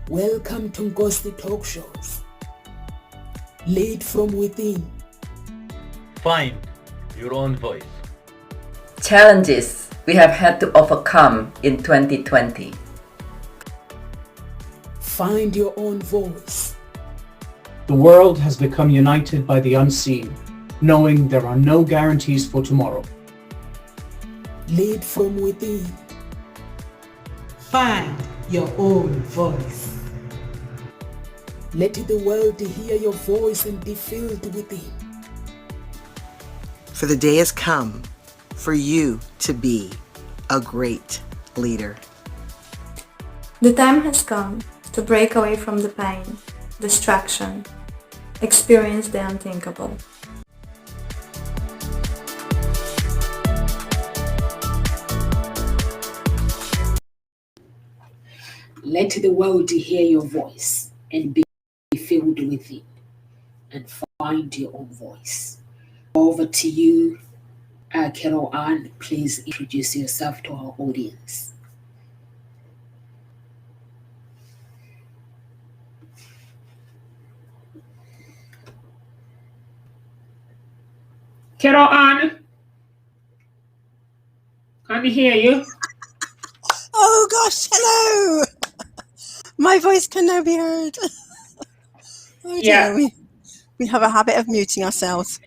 Welcome to Ngosti Talk Shows. Lead from within. Find your own voice. Challenges we have had to overcome in 2020. Find your own voice. The world has become united by the unseen, knowing there are no guarantees for tomorrow. Lead from within. Find your own voice. Let the world hear your voice and be filled within. For the day has come for you to be a great leader. The time has come to break away from the pain, distraction, experience the unthinkable. Let the world hear your voice and be filled within, and find your own voice. Over to you, Carol Ann. Please introduce yourself to our audience. Carol Ann, can you hear you? Oh gosh, hello! My voice can now be heard. Oh dear, we have a habit of muting ourselves.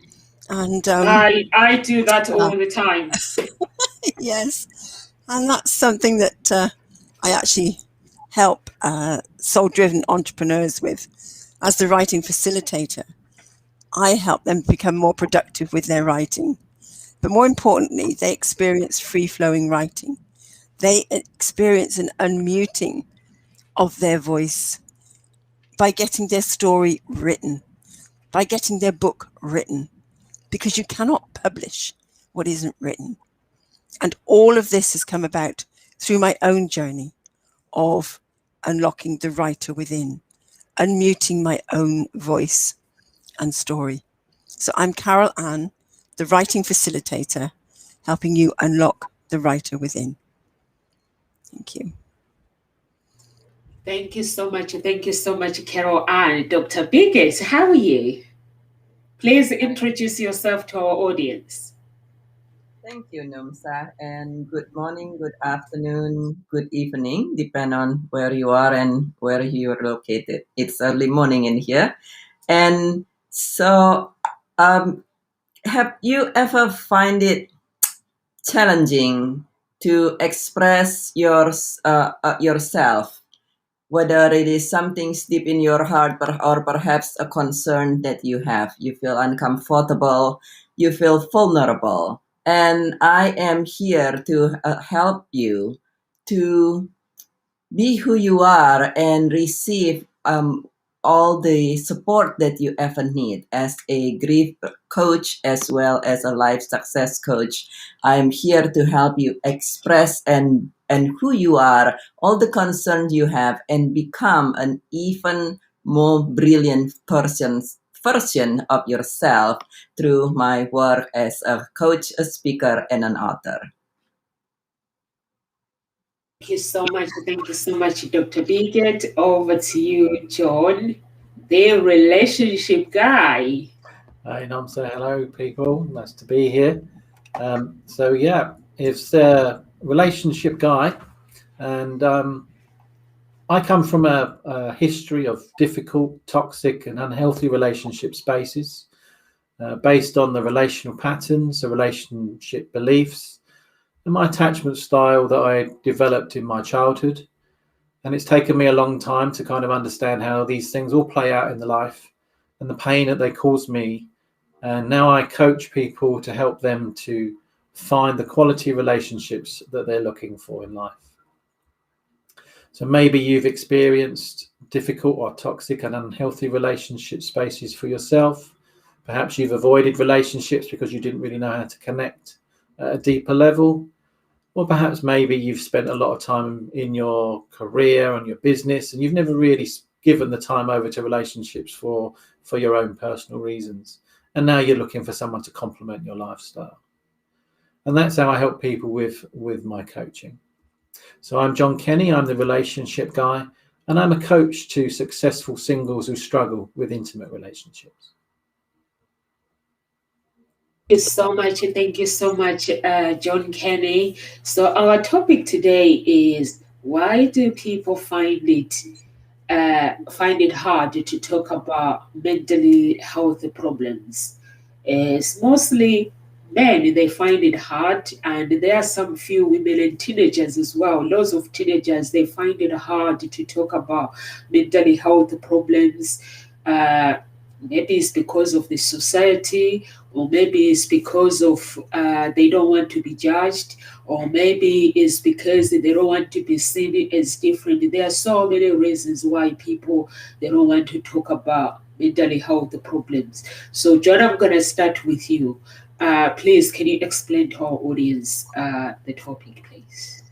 And I do that all the time. Yes, and that's something that I actually help soul-driven entrepreneurs with. As the writing facilitator, I help them become more productive with their writing. But more importantly, they experience free-flowing writing. They experience an unmuting of their voice by getting their story written, by getting their book written, because you cannot publish what isn't written. And all of this has come about through my own journey of unlocking the writer within, unmuting my own voice and story. So I'm Carol Ann, the writing facilitator, helping you unlock the writer within. Thank you. Thank you so much. Thank you so much, Carol Ann. Dr. Birgget, how are you? Please introduce yourself to our audience. Thank you, Nomsa, and good morning, good afternoon, good evening, depending on where you are and where you're located. It's early morning in here. And so, have you ever find it challenging to express yourself, whether it is something deep in your heart or perhaps a concern that you have? You feel uncomfortable, you feel vulnerable. And I am here to help you to be who you are and receive all the support that you ever need as a grief coach as well as a life success coach. I'm here to help you express and who you are, all the concerns you have, and become an even more brilliant version of yourself through my work as a coach, a speaker, and an author. Thank you so much. Thank you so much, Dr. Birgget. Over to you, John, the relationship guy. Hi, Nomsa. Hello, people. Nice to be here. It's a relationship guy, and I come from a history of difficult, toxic, and unhealthy relationship spaces based on the relational patterns, the relationship beliefs, and my attachment style that I developed in my childhood. And it's taken me a long time to kind of understand how these things all play out in the life and the pain that they cause me. And now I coach people to help them to find the quality relationships that they're looking for in life. So maybe you've experienced difficult or toxic and unhealthy relationship spaces for yourself. Perhaps you've avoided relationships because you didn't really know how to connect at a deeper level. Or perhaps maybe you've spent a lot of time in your career and your business and you've never really given the time over to relationships for your own personal reasons. And now you're looking for someone to complement your lifestyle. And that's how I help people with my coaching. So I'm John Kenny. I'm the relationship guy. and I'm a coach to successful singles who struggle with intimate relationships. Thank you so much. Thank you so much, John Kenny. So our topic today is, why do people find it hard to talk about mentally health problems? It's mostly men, they find it hard, and there are some few women and teenagers as well. Lots of teenagers, they find it hard to talk about mentally health problems. Maybe it's because of the society, or maybe it's because of they don't want to be judged, or maybe it's because they don't want to be seen as different. There are so many reasons why people, they don't want to talk about mental health problems. So John, I'm going to start with you. Please, can you explain to our audience the topic, please?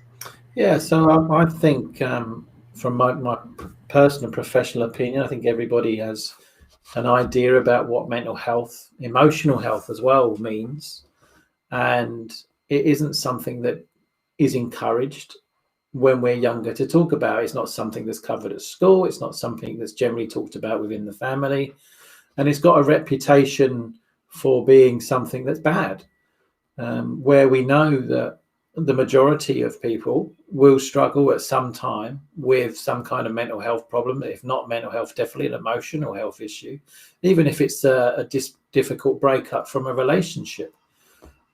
Yeah, so I think from my personal and professional opinion, I think everybody has an idea about what mental health, emotional health as well, means. And it isn't something that is encouraged when we're younger to talk about. It's not something that's covered at school. It's not something that's generally talked about within the family. And it's got a reputation for being something that's bad, where we know that the majority of people will struggle at some time with some kind of mental health problem. If not mental health, definitely an emotional health issue, even if it's a difficult breakup from a relationship.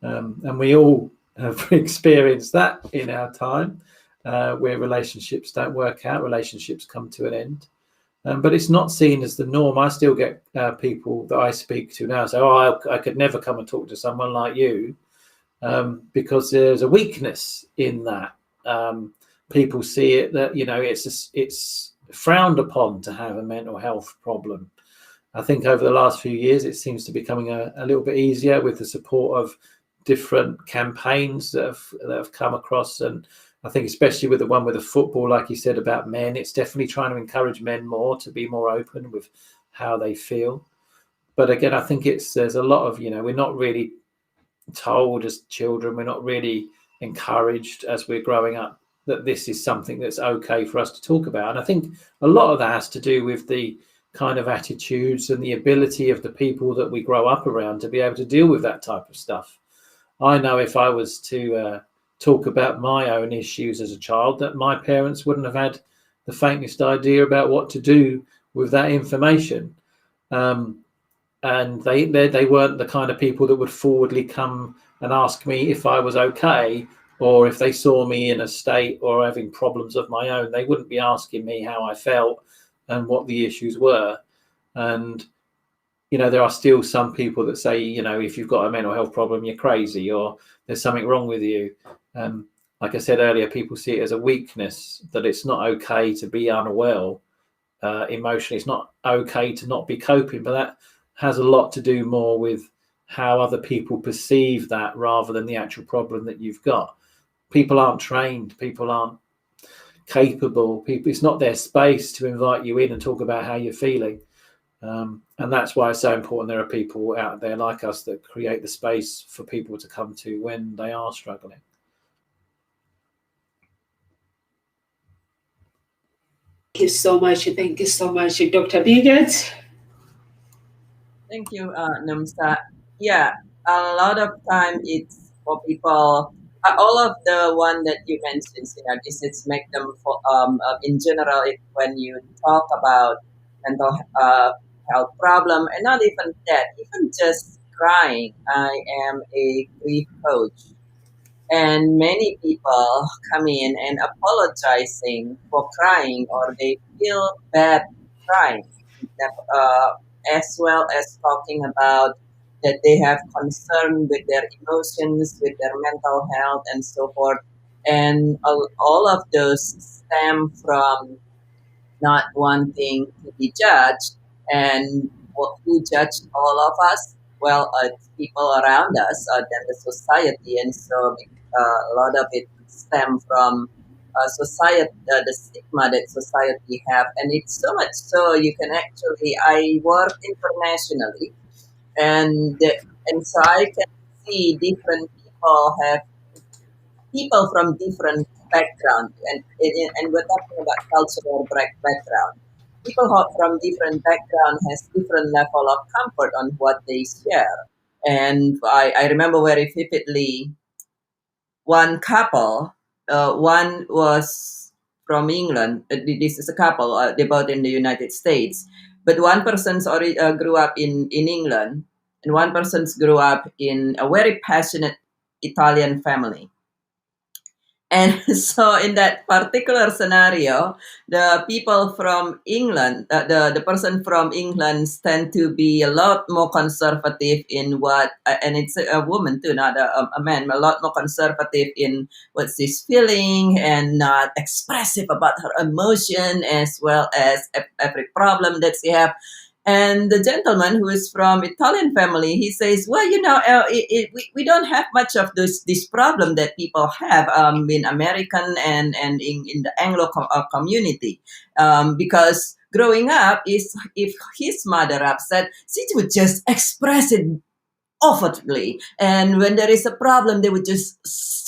And we all have experienced that in our time, where relationships don't work out, relationships come to an end. But it's not seen as the norm. I still get people that I speak to now say, "Oh, I could never come and talk to someone like you," because there's a weakness in that. People see it that, you know, it's frowned upon to have a mental health problem. I think over the last few years, it seems to be becoming a little bit easier with the support of different campaigns that have come across. And I think especially with the one with the football, like you said about men, it's definitely trying to encourage men more to be more open with how they feel. But again, I think there's a lot of, you know, we're not really told as children, we're not really encouraged as we're growing up that this is something that's okay for us to talk about. And I think a lot of that has to do with the kind of attitudes and the ability of the people that we grow up around to be able to deal with that type of stuff. I know if I was to talk about my own issues as a child, that my parents wouldn't have had the faintest idea about what to do with that information. And they weren't the kind of people that would forwardly come and ask me if I was okay, or if they saw me in a state or having problems of my own, they wouldn't be asking me how I felt and what the issues were. And, you know, there are still some people that say, you know, if you've got a mental health problem, you're crazy, or there's something wrong with you. Like I said earlier, people see it as a weakness, that it's not okay to be unwell emotionally. It's not okay to not be coping, but that has a lot to do more with how other people perceive that rather than the actual problem that you've got. People aren't trained, people aren't capable, it's not their space to invite you in and talk about how you're feeling. And that's why it's so important there are people out there like us that create the space for people to come to when they are struggling. Thank you so much. Thank you so much, Dr. Birgget. Thank you, Namsa. Yeah, a lot of time it's for people. All of the one that you mentioned, this is make them for in general. When you talk about mental health problem, and not even that, even just crying. I am a grief coach, and many people come in and apologizing for crying, or they feel bad crying, as well as talking about that they have concern with their emotions, with their mental health, and so forth. And all of those stem from not wanting to be judged. And who judge all of us? Well, it's people around us, than the society. And so a lot of it stem from society, the stigma that society have. And it's so much so you can actually, I work internationally, and so I can see different people from different background, and we're talking about cultural background. People from different background has different level of comfort on what they share. And I remember very vividly one couple. One was from England. This is a couple. They both in the United States. But one person's grew up in England, and one person's grew up in a very passionate Italian family. And so in that particular scenario, the people from England, the person from England tend to be a lot more conservative in what, and it's a woman too, not a man, a lot more conservative in what she's feeling and not expressive about her emotion as well as every problem that she have. And the gentleman who is from Italian family, he says, well, we don't have much of this problem that people have in American and in the Anglo community. Because growing up, if his mother upset, she would just express it overtly, and when there is a problem, they would just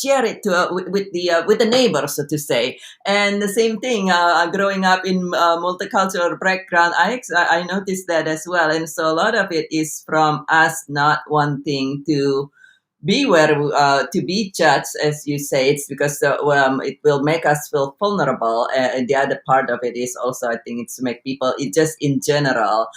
share it with the neighbors, so to say. And the same thing, growing up in multicultural background, I noticed that as well. And so a lot of it is from us not wanting to be to be judged, as you say. It's because it will make us feel vulnerable, and the other part of it is also, I think, it's to make people, it just in general,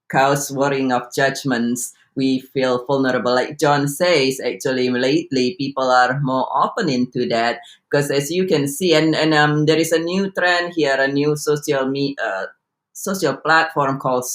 because worrying of judgments, we feel vulnerable. Like John says, actually, lately people are more open into that, because as you can see, and there is a new trend here, a new social platform called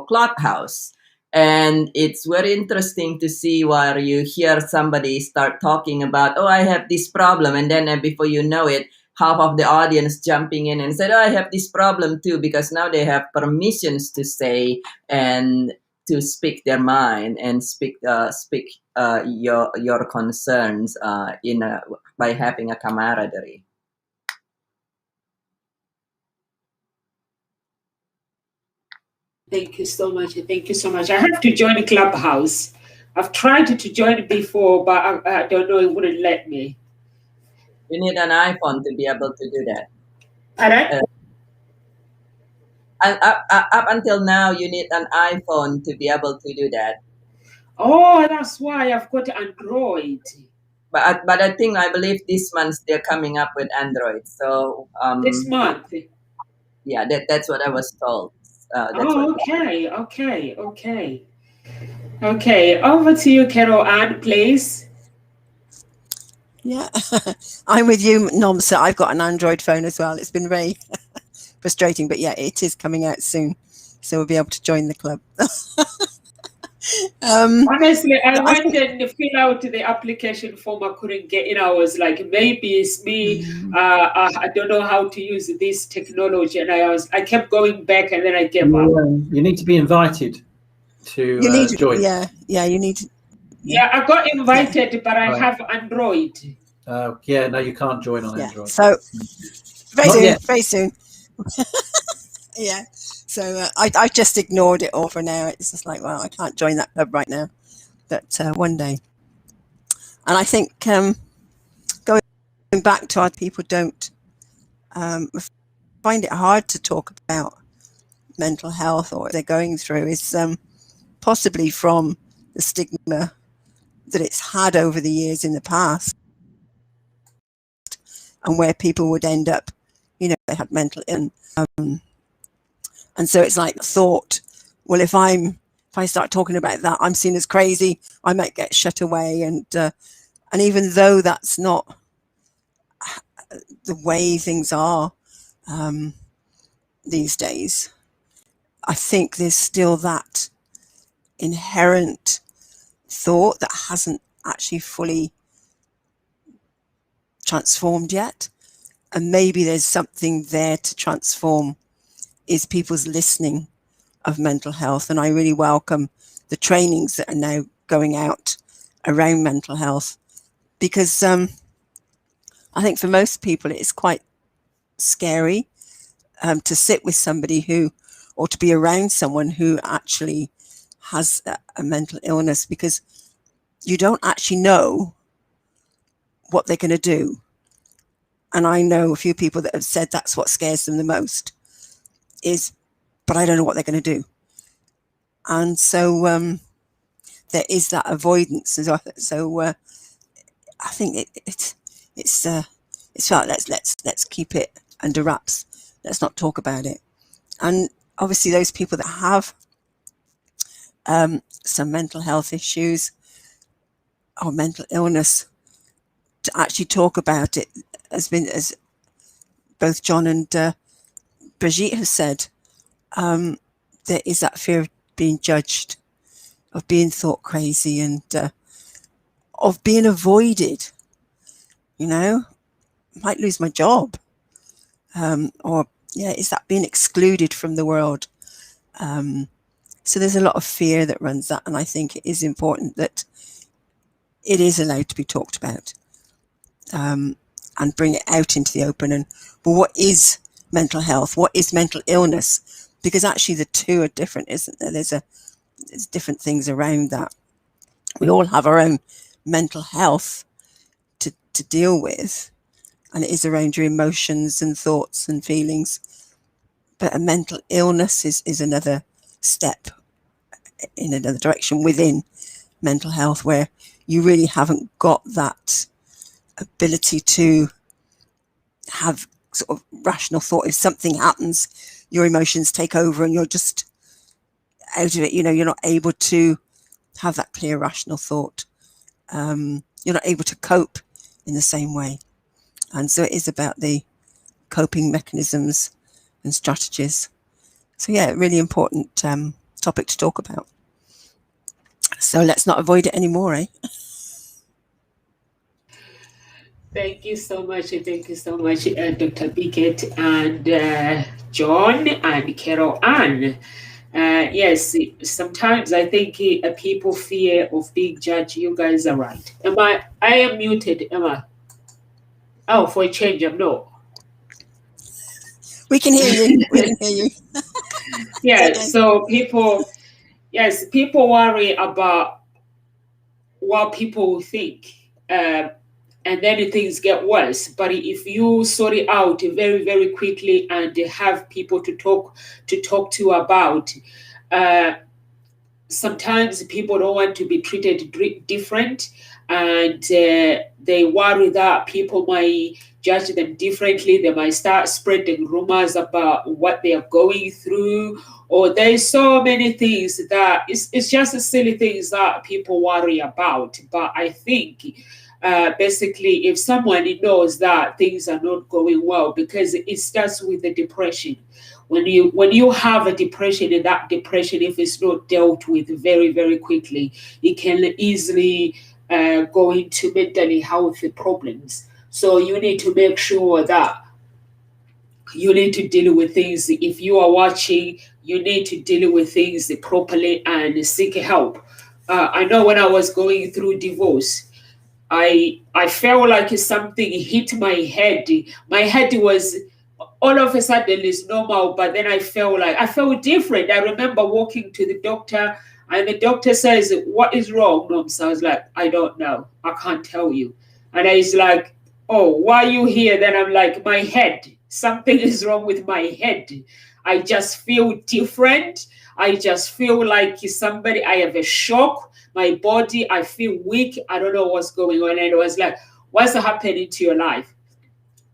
Clubhouse. And it's very interesting to see where you hear somebody start talking about, oh, I have this problem. And then before you know it, half of the audience jumping in and said, oh, I have this problem too, because now they have permissions to say and to speak their mind and speak your concerns by having a camaraderie. Thank you so much. Thank you so much. I have to join the Clubhouse. I've tried to join before, but I don't know, it wouldn't let me. You need an iPhone to be able to do that. Pardon? And up until now, you need an iPhone to be able to do that. Oh, that's why I've got Android. But I believe this month they're coming up with Android. So this month. Yeah, that's what I was told. Okay. Over to you, Carol Ann, please. Yeah, I'm with you, Nomsa. I've got an Android phone as well. It's been very frustrating, but yeah, it is coming out soon, so we'll be able to join the club. Honestly, I went and fill out the application form. I couldn't get in. I was like, maybe it's me. I don't know how to use this technology, and I kept going back, and then I gave up. You need to be invited to join. Yeah, you need to. Yeah, I got invited, but I have Android. Yeah, no, you can't join on Android. So very soon. Yeah. So I just ignored it all for now. It's just like, well, I can't join that club right now, but one day. And I think going back to our people don't find it hard to talk about mental health or what they're going through is possibly from the stigma that it's had over the years in the past, and where people would end up, they had mental illness. And so it's like thought, well, if I start talking about that, I'm seen as crazy. I might get shut away, and even though that's not the way things are these days, I think there's still that inherent thought that hasn't actually fully transformed yet, and maybe there's something there to transform. Is people's listening of mental health. And I really welcome the trainings that are now going out around mental health, because I think for most people it's quite scary to sit with somebody or to be around someone who actually has a mental illness, because you don't actually know what they're going to do. And I know a few people that have said that's what scares them the most but I don't know what they're going to do. And so there is that avoidance. So I think it's felt let's keep it under wraps. Let's not talk about it. And obviously those people that have some mental health issues or mental illness, to actually talk about it as both John and Birgget have said, there is that fear of being judged, of being thought crazy, and of being avoided. Might lose my job, is that being excluded from the world? So there's a lot of fear that runs that, and I think it is important that it is allowed to be talked about, and bring it out into the open. But what is mental health? What is mental illness? Because actually the two are different, isn't there? There's different things around that. We all have our own mental health to deal with, and it is around your emotions and thoughts and feelings. But a mental illness is another step in another direction within mental health, where you really haven't got that ability to have sort of rational thought. If something happens, your emotions take over and you're just out of it. You're not able to have that clear rational thought. You're not able to cope in the same way. And so it is about the coping mechanisms and strategies. So yeah, really important topic to talk about. So let's not avoid it anymore, eh? Thank you so much. Thank you so much, Dr. Birgget and John and Carol Ann. Yes, sometimes I think people fear of being judged. You guys are right. I am muted, Emma. Oh, for a change, I'm not. We can hear you. We can hear you. Yeah, so people worry about what people think. And then things get worse. But if you sort it out very, very quickly and have people to talk to about, sometimes people don't want to be treated different, and they worry that people might judge them differently. They might start spreading rumors about what they are going through, or there's so many things that it's just silly things that people worry about. But I think basically, if someone knows that things are not going well, because it starts with the depression. When you have a depression, and that depression, if it's not dealt with very, very quickly, it can easily go into mentally health problems. So you need to make sure that you need to deal with things. If you are watching, you need to deal with things properly and seek help. I know when I was going through divorce, I felt like something hit my head. My head was all of a sudden is normal, but then I felt different. I remember walking to the doctor, and the doctor says, "What is wrong, Mom?" So I was like, "I don't know. I can't tell you." And he's like, "Oh, why are you here?" Then I'm like, "My head. Something is wrong with my head. I just feel different. I just feel like I have a shock. My body, I feel weak. I don't know what's going on." And it was like, "What's happening to your life?"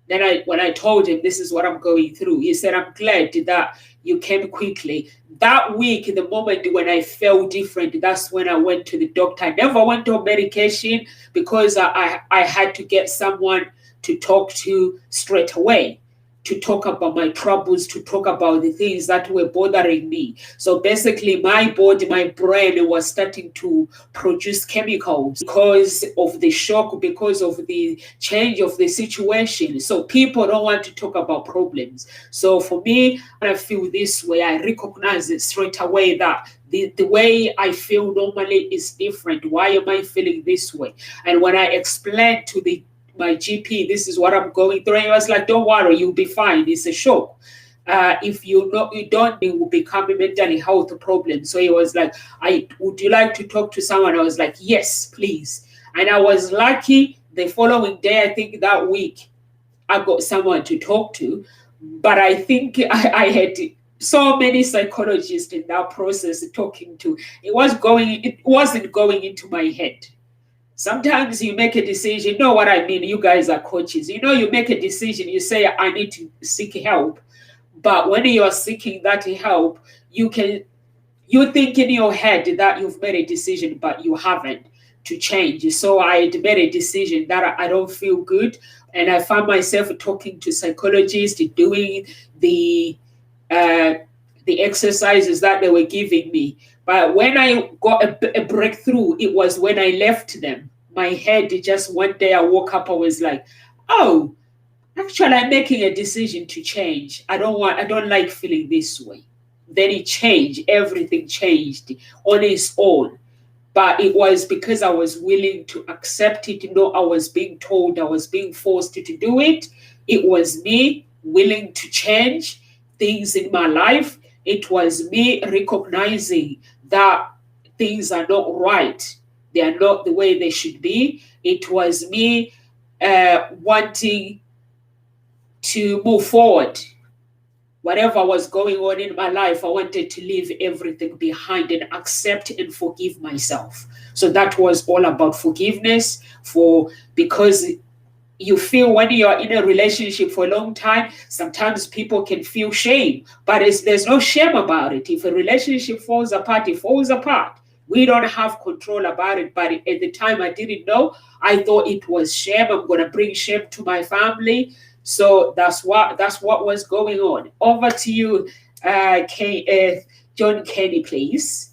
Then when I told him this is what I'm going through, he said, "I'm glad that you came quickly." That week, the moment when I felt different, that's when I went to the doctor. I never went on medication because I had to get someone to talk to straight away, to talk about my troubles, to talk about the things that were bothering me. So basically, my body, my brain was starting to produce chemicals because of the shock, because of the change of the situation. So people don't want to talk about problems. So for me, when I feel this way, I recognize it straight away that the way I feel normally is different. Why am I feeling this way? And when I explained to my GP, this is what I'm going through, and he was like, "Don't worry, you'll be fine. It's a shock. If you don't, it will become a mental health problem." So he was like, "Would you like to talk to someone?" I was like, "Yes, please." And I was lucky The following day, I think that week, I got someone to talk to, but I think I had so many psychologists in that process talking to. It wasn't going into my head. Sometimes you make a decision, you know what I mean? You guys are coaches. You make a decision, you say, I need to seek help. But when you are seeking that help, you think in your head that you've made a decision, but you haven't, to change. So I had made a decision that I don't feel good. And I found myself talking to psychologists, doing the exercises that they were giving me. But when I got a breakthrough, it was when I left them. My head just one day I woke up, I was like, oh, actually I'm making a decision to change. I don't like feeling this way. Then it changed. Everything changed on its own. But it was because I was willing to accept it. I was being told, I was being forced to do it. It was me willing to change things in my life. It was me recognizing that things are not right. They are not the way they should be. It was me wanting to move forward. Whatever was going on in my life, I wanted to leave everything behind and accept and forgive myself. So that was all about forgiveness, because you feel when you're in a relationship for a long time, sometimes people can feel shame, but there's no shame about it. If a relationship falls apart, it falls apart. We don't have control about it. But at the time I didn't know. I thought it was shame. I'm going to bring shame to my family. So that's what was going on. Over to you, John Kenny, please.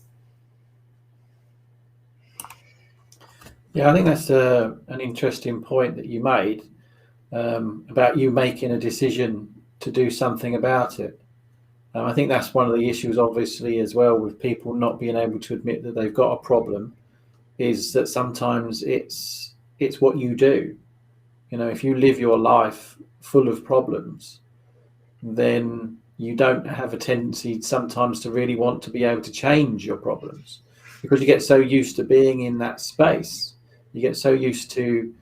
Yeah, I think that's an interesting point that you made about you making a decision to do something about it. I think that's one of the issues, obviously, as well, with people not being able to admit that they've got a problem, is that sometimes it's what you do. If you live your life full of problems, then you don't have a tendency sometimes to really want to be able to change your problems, because you get so used to being in that space. You get so used to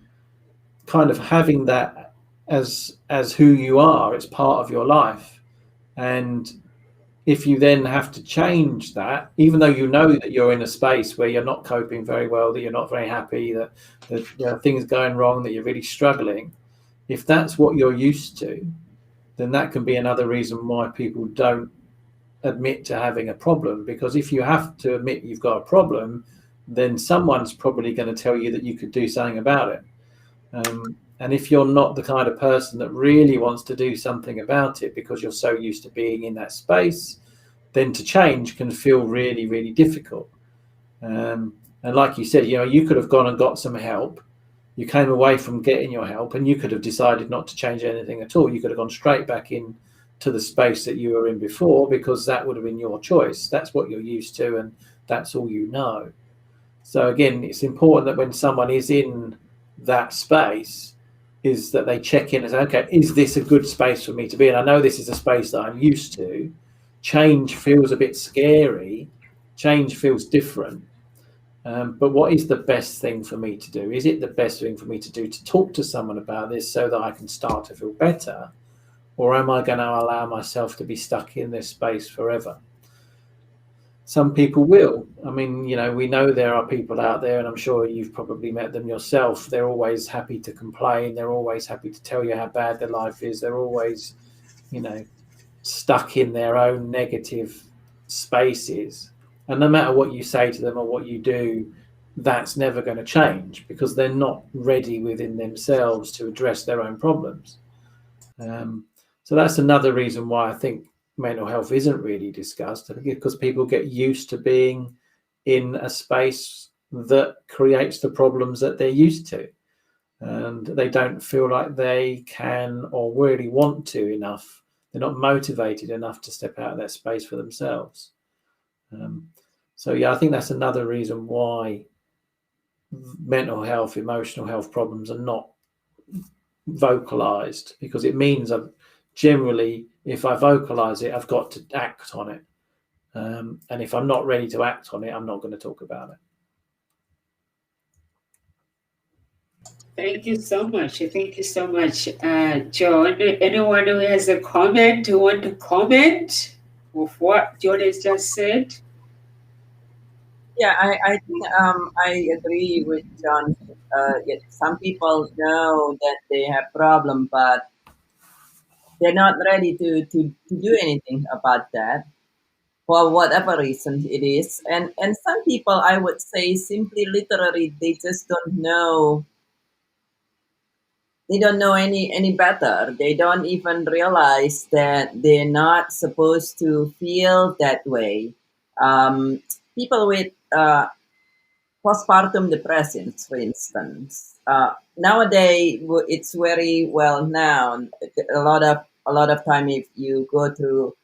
kind of having that as who you are. It's part of your life. And if you then have to change that, even though you know that you're in a space where you're not coping very well, that you're not very happy, that there are things going wrong, that you're really struggling, if that's what you're used to, then that can be another reason why people don't admit to having a problem. Because if you have to admit you've got a problem, then someone's probably going to tell you that you could do something about it. And if you're not the kind of person that really wants to do something about it because you're so used to being in that space, then to change can feel really, really difficult. And like you said, you could have gone and got some help. You came away from getting your help and you could have decided not to change anything at all. You could have gone straight back in to the space that you were in before, because that would have been your choice. That's what you're used to, and that's all you know. So again, it's important that when someone is in that space, is that they check in and say, okay, is this a good space for me to be in? I know this is a space that I'm used to. Change feels a bit scary. Change feels different. But what is the best thing for me to do? Is it the best thing for me to do to talk to someone about this so that I can start to feel better? Or am I going to allow myself to be stuck in this space forever? Some people will. I mean, we know there are people out there, and I'm sure you've probably met them yourself. They're always happy to complain. They're always happy to tell you how bad their life is. They're always, stuck in their own negative spaces. And no matter what you say to them or what you do, that's never going to change, because they're not ready within themselves to address their own problems. So that's another reason why I think mental health isn't really discussed, because people get used to being in a space that creates the problems that they're used to, and they don't feel like they can or really want to enough. They're not motivated enough to step out of that space for themselves. So yeah, I think that's another reason why mental health, emotional health problems are not vocalized, because it means generally, if I vocalize it, I've got to act on it. And if I'm not ready to act on it, I'm not going to talk about it. Thank you so much. Thank you so much, John. Anyone who has a comment, who want to comment of what John has just said? Yeah, I think I agree with John. Some people know that they have problem, but they're not ready to do anything about that for whatever reason it is. And some people, I would say, simply literally they just don't know. They don't know any better. They don't even realize that they're not supposed to feel that way. People with postpartum depressions, for instance. Nowadays, it's very well known. A lot of time, if you go to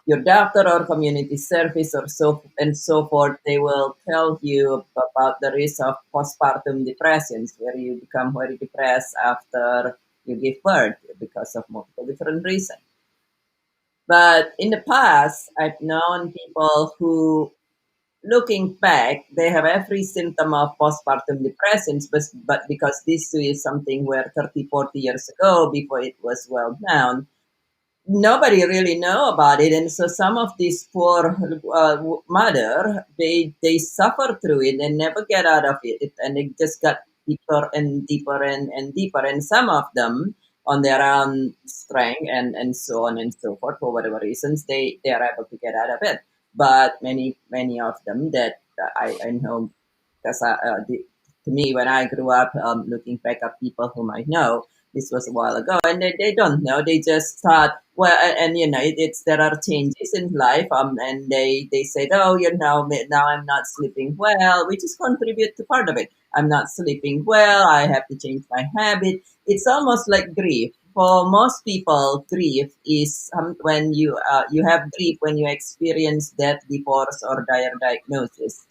your doctor or community service or so forth, they will tell you about the risk of postpartum depressions, where you become very depressed after you give birth because of multiple different reasons. But in the past, I've known people who, looking back, they have every symptom of postpartum depressions, but because this is something where 30, 40 years ago, before it was well known, nobody really know about it. And so some of these poor mother, they suffer through it and never get out of it. And it just got deeper and deeper and deeper. And some of them, on their own strength and so on and so forth, for whatever reasons, they are able to get out of it. But many of them that I know, because to me, when I grew up, looking back at people whom I know, this was a while ago, and they don't know. They just thought, well, and it's there are changes in life, and they said, oh, now I'm not sleeping well, which is contribute to part of it. I'm not sleeping well. I have to change my habit. It's almost like grief. For most people, grief is when you have grief when you experience death, divorce, or dire diagnosis,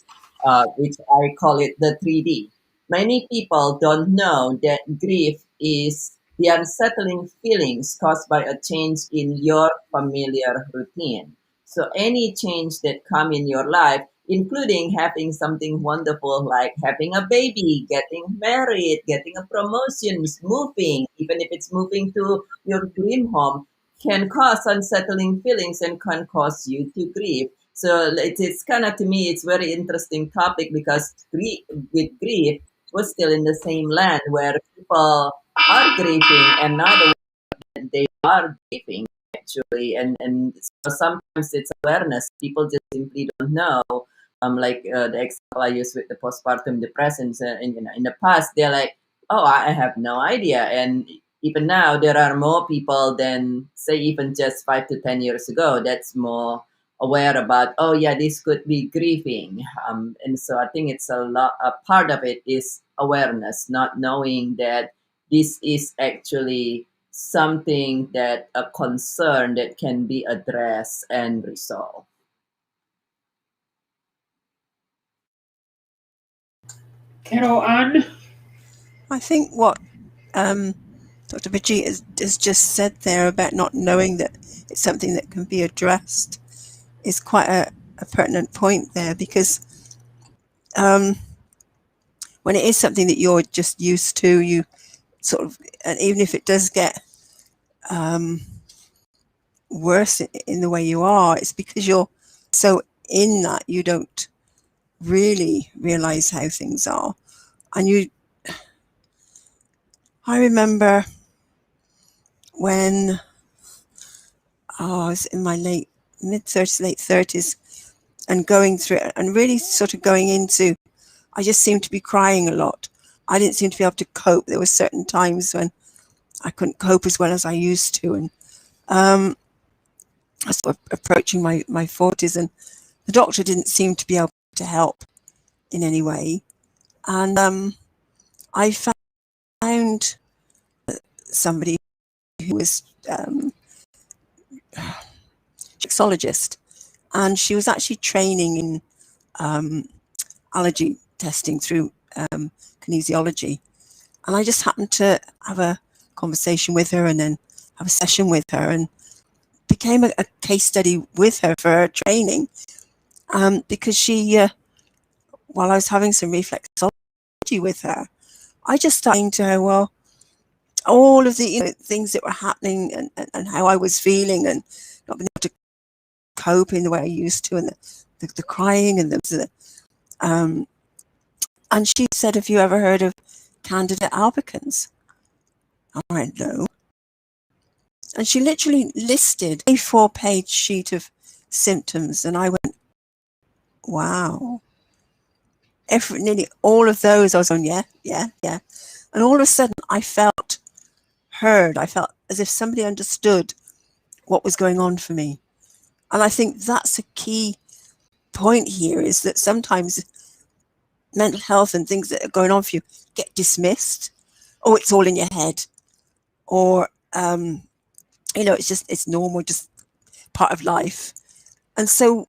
which I call it the 3D. Many people don't know that grief is the unsettling feelings caused by a change in your familiar routine. So any change that come in your life, including having something wonderful like having a baby, getting married, getting a promotion, moving, even if it's moving to your dream home, can cause unsettling feelings and can cause you to grieve. So it's kind of, to me, it's very interesting topic, because with grief, we're still in the same land where people are grieving and not aware that they are grieving, actually. And so sometimes it's awareness. People just simply don't know. Like the example I use with the postpartum depressions, in the past, they're like, oh, I have no idea. And even now, there are more people than, say, even just 5 to 10 years ago, that's more aware about, oh yeah, this could be grieving. And so I think it's a part of it is awareness, not knowing that this is actually something, that a concern that can be addressed and resolved. Carol Ann? I think what Dr. Birgget has just said there about not knowing that it's something that can be addressed is quite a pertinent point there, because when it is something that you're just used to, you sort of, and even if it does get worse in the way you are, it's because you're so in that you don't really realize how things are. And I remember when I was in my mid-30s, late 30s, and going through it, and really sort of going into, I just seemed to be crying a lot. I didn't seem to be able to cope. There were certain times when I couldn't cope as well as I used to. And I was sort of approaching my 40s, and the doctor didn't seem to be able to help in any way. And I found somebody who was sexologist, and she was actually training in allergy testing through kinesiology. And I just happened to have a conversation with her and then have a session with her, and became a case study with her for her training, because she, while I was having some reflexology with her, I just started saying to her, well, all of the things that were happening and how I was feeling and not being able to cope in the way I used to, and the crying and and she said, have you ever heard of Candida albicans? I went, no. And she literally listed a 4-page sheet of symptoms, and I went, wow. Nearly all of those, I was on, yeah. And all of a sudden, I felt heard. I felt as if somebody understood what was going on for me. And I think that's a key point here, is that sometimes mental health and things that are going on for you get dismissed. Oh, it's all in your head. Or, it's normal, just part of life. And so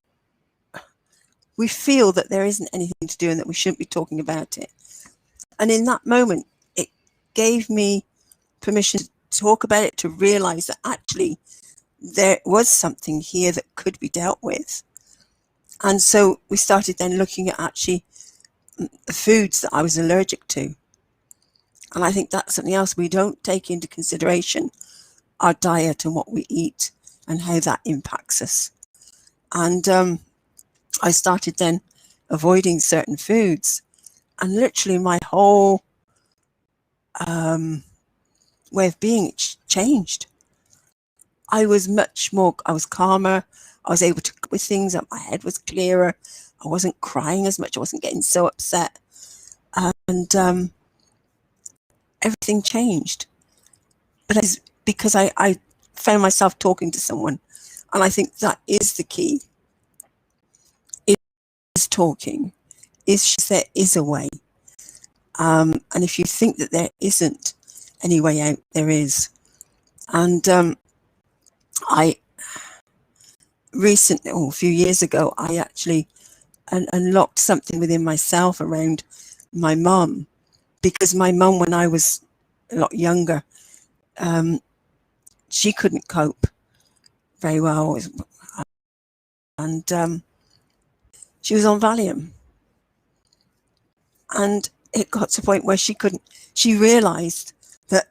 we feel that there isn't anything to do and that we shouldn't be talking about it. And in that moment, it gave me permission to talk about it, to realize that actually there was something here that could be dealt with. And so we started then looking at actually the foods that I was allergic to. And I think that's something else we don't take into consideration, our diet and what we eat and how that impacts us. And I started then avoiding certain foods, and literally my whole way of being changed. I was calmer. I was able to cope with things. My head was clearer. I wasn't crying as much. I wasn't getting so upset. And everything changed. But it's because I found myself talking to someone. And I think that is the key. Is talking. There is a way. And if you think that there isn't any way out, there is. And I recently, a few years ago, I actually unlocked something within myself around my mum, because my mum, when I was a lot younger, she couldn't cope very well, and she was on Valium, and it got to a point where she realized that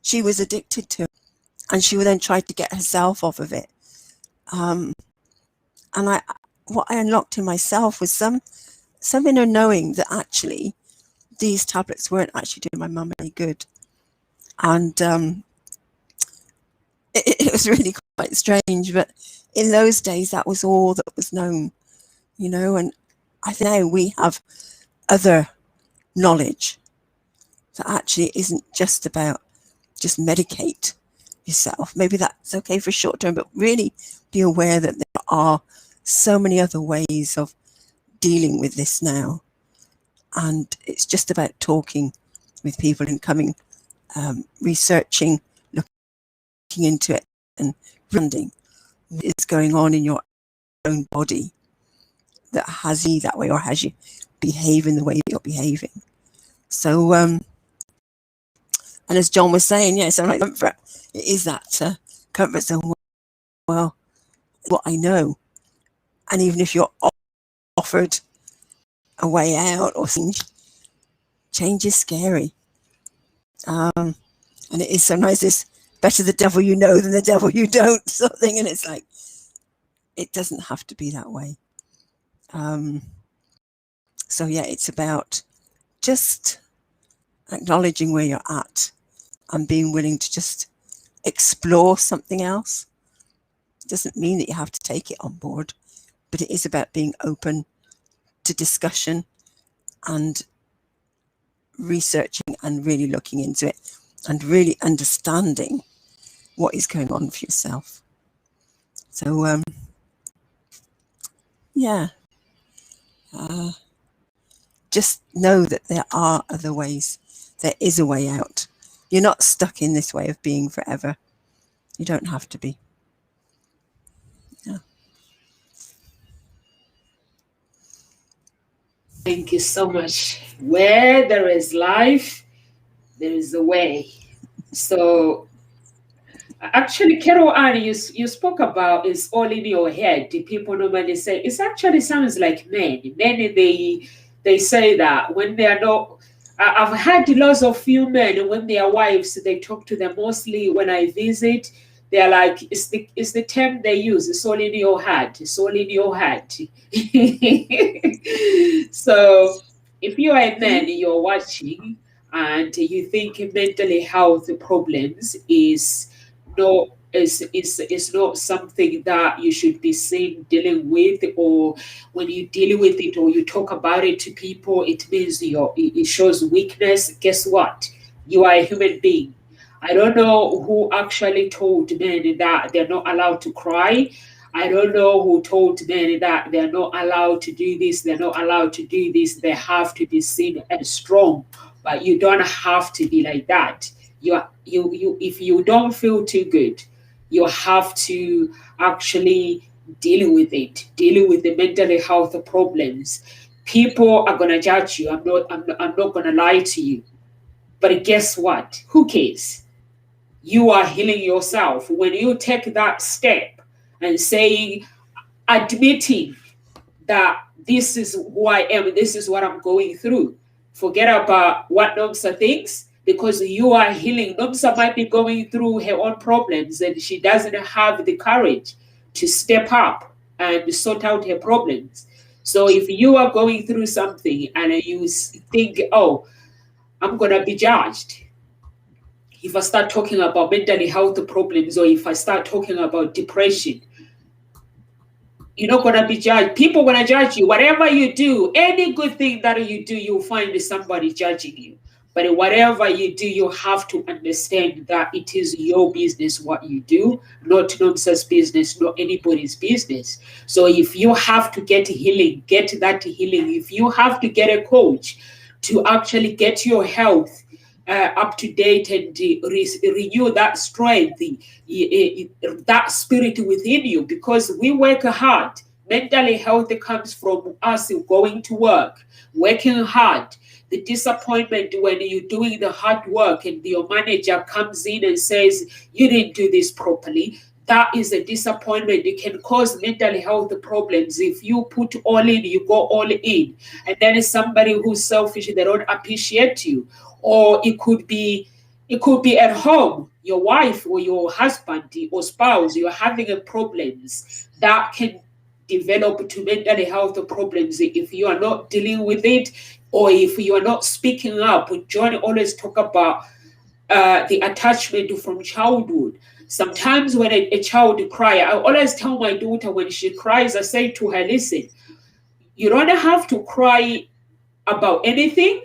she was addicted to it, and she would then try to get herself off of it. And what I unlocked in myself was some inner knowing that actually these tablets weren't actually doing my mum any good. And it was really quite strange, but in those days that was all that was known, and I think now we have other knowledge that actually isn't just about just medicate yourself. Maybe that's okay for short term, but really be aware that there are so many other ways of dealing with this now. And it's just about talking with people and coming, researching, looking into it, and understanding what is going on in your own body that has you that way, or has you behave in the way that you're behaving. So, and as John was saying, yes, I'm like comfort. It is that comfort zone. Well, what I know, and even if you're offered a way out or things, change is scary. And it is sometimes this better the devil you know than the devil you don't sort of thing. And it's like, it doesn't have to be that way. So yeah, it's about just acknowledging where you're at and being willing to just explore something else. It doesn't mean that you have to take it on board, but it is about being open to discussion and researching and really looking into it and really understanding what is going on for yourself. So yeah, just know that there are other ways. There is a way out. You're not stuck in this way of being forever. You don't have to be. Yeah. Thank you so much. Where there is life, there is a way. So actually, Carol Ann, you spoke about it's all in your head. The people normally say it actually sounds like men. Men, they say that when they are not, I've had lots of few men, and when their wives, they talk to them mostly when I visit, they're like, it's the term they use, it's all in your head, it's all in your head. So if you are a man, you're watching, and you think mental health problems is not something that you should be seen dealing with, or when you deal with it or you talk about it to people, it means it shows weakness. Guess what? You are a human being. I don't know who actually told men that they're not allowed to cry. I don't know who told men that they're not allowed to do this, they're not allowed to do this, they have to be seen as strong. But you don't have to be like that. You if you don't feel too good, you have to actually deal with it, deal with the mental health problems. People are gonna judge you. I'm not gonna lie to you. But guess what? Who cares? You are healing yourself. When you take that step and saying, admitting that this is who I am, this is what I'm going through. Forget about what Nomsa thinks, because you are healing. Nomsa might be going through her own problems and she doesn't have the courage to step up and sort out her problems. So if you are going through something and you think, oh, I'm going to be judged if I start talking about mental health problems, or if I start talking about depression, you're not going to be judged. People are going to judge you. Whatever you do, any good thing that you do, you'll find somebody judging you. But whatever you do, you have to understand that it is your business what you do, not Nomsa's business, not anybody's business. So if you have to get healing, get that healing. If you have to get a coach to actually get your health up to date and renew that strength, that spirit within you, because we work hard. Mental health comes from us going to work, working hard. The disappointment when you're doing the hard work and your manager comes in and says, you didn't do this properly, that is a disappointment. It can cause mental health problems. If you put all in, you go all in. And then somebody who's selfish, they don't appreciate you. Or it could be at home, your wife or your husband or spouse, you're having problems that can develop to mental health problems if you are not dealing with it, or if you are not speaking up. John always talk about the attachment from childhood. Sometimes when a child cries, I always tell my daughter when she cries, I say to her, listen, you don't have to cry about anything,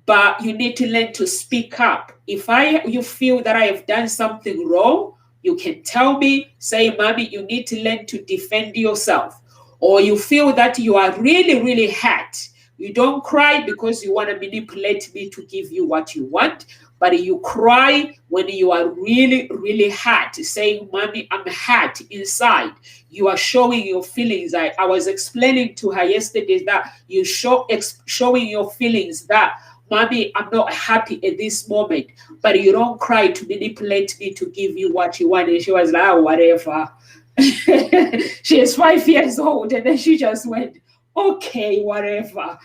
but you need to learn to speak up. If you feel that I have done something wrong, you can tell me, say, Mommy, you need to learn to defend yourself. Or you feel that you are really, really hurt. You don't cry because you want to manipulate me to give you what you want, but you cry when you are really, really hurt, saying, Mommy, I'm hurt inside. You are showing your feelings. I was explaining to her yesterday that you showing your feelings that, Mommy, I'm not happy at this moment, but you don't cry to manipulate me to give you what you want. And she was like, oh, whatever. She is 5 years old, and then she just went, okay, whatever.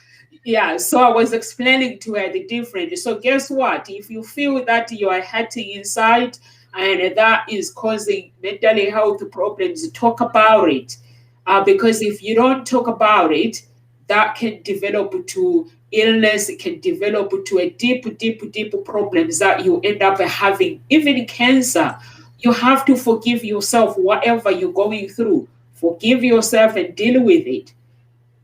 Yeah, so I was explaining to her the difference. So guess what? If you feel that you are hurting inside and that is causing mental health problems, talk about it. Because if you don't talk about it, that can develop to illness, it can develop to a deep problems that you end up having, even cancer. You have to forgive yourself, whatever you're going through. Forgive yourself and deal with it.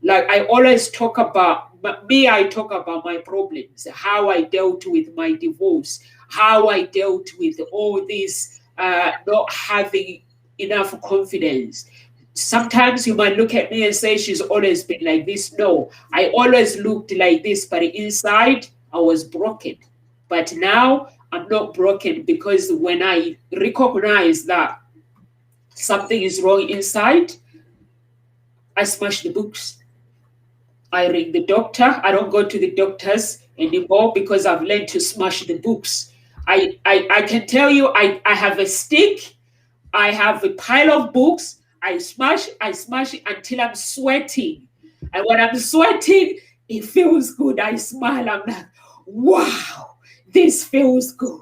Like I always talk about, I talk about my problems, how I dealt with my divorce, how I dealt with all this not having enough confidence. Sometimes you might look at me and say, she's always been like this. No, I always looked like this, but inside I was broken. But now I'm not broken, because when I recognize that something is wrong inside, I smash the books. I ring the doctor. I don't go to the doctors anymore because I've learned to smash the books. I can tell you, I have a stick. I have a pile of books. I smash it until I'm sweating. And when I'm sweating, it feels good. I smile. I'm like, wow, this feels good.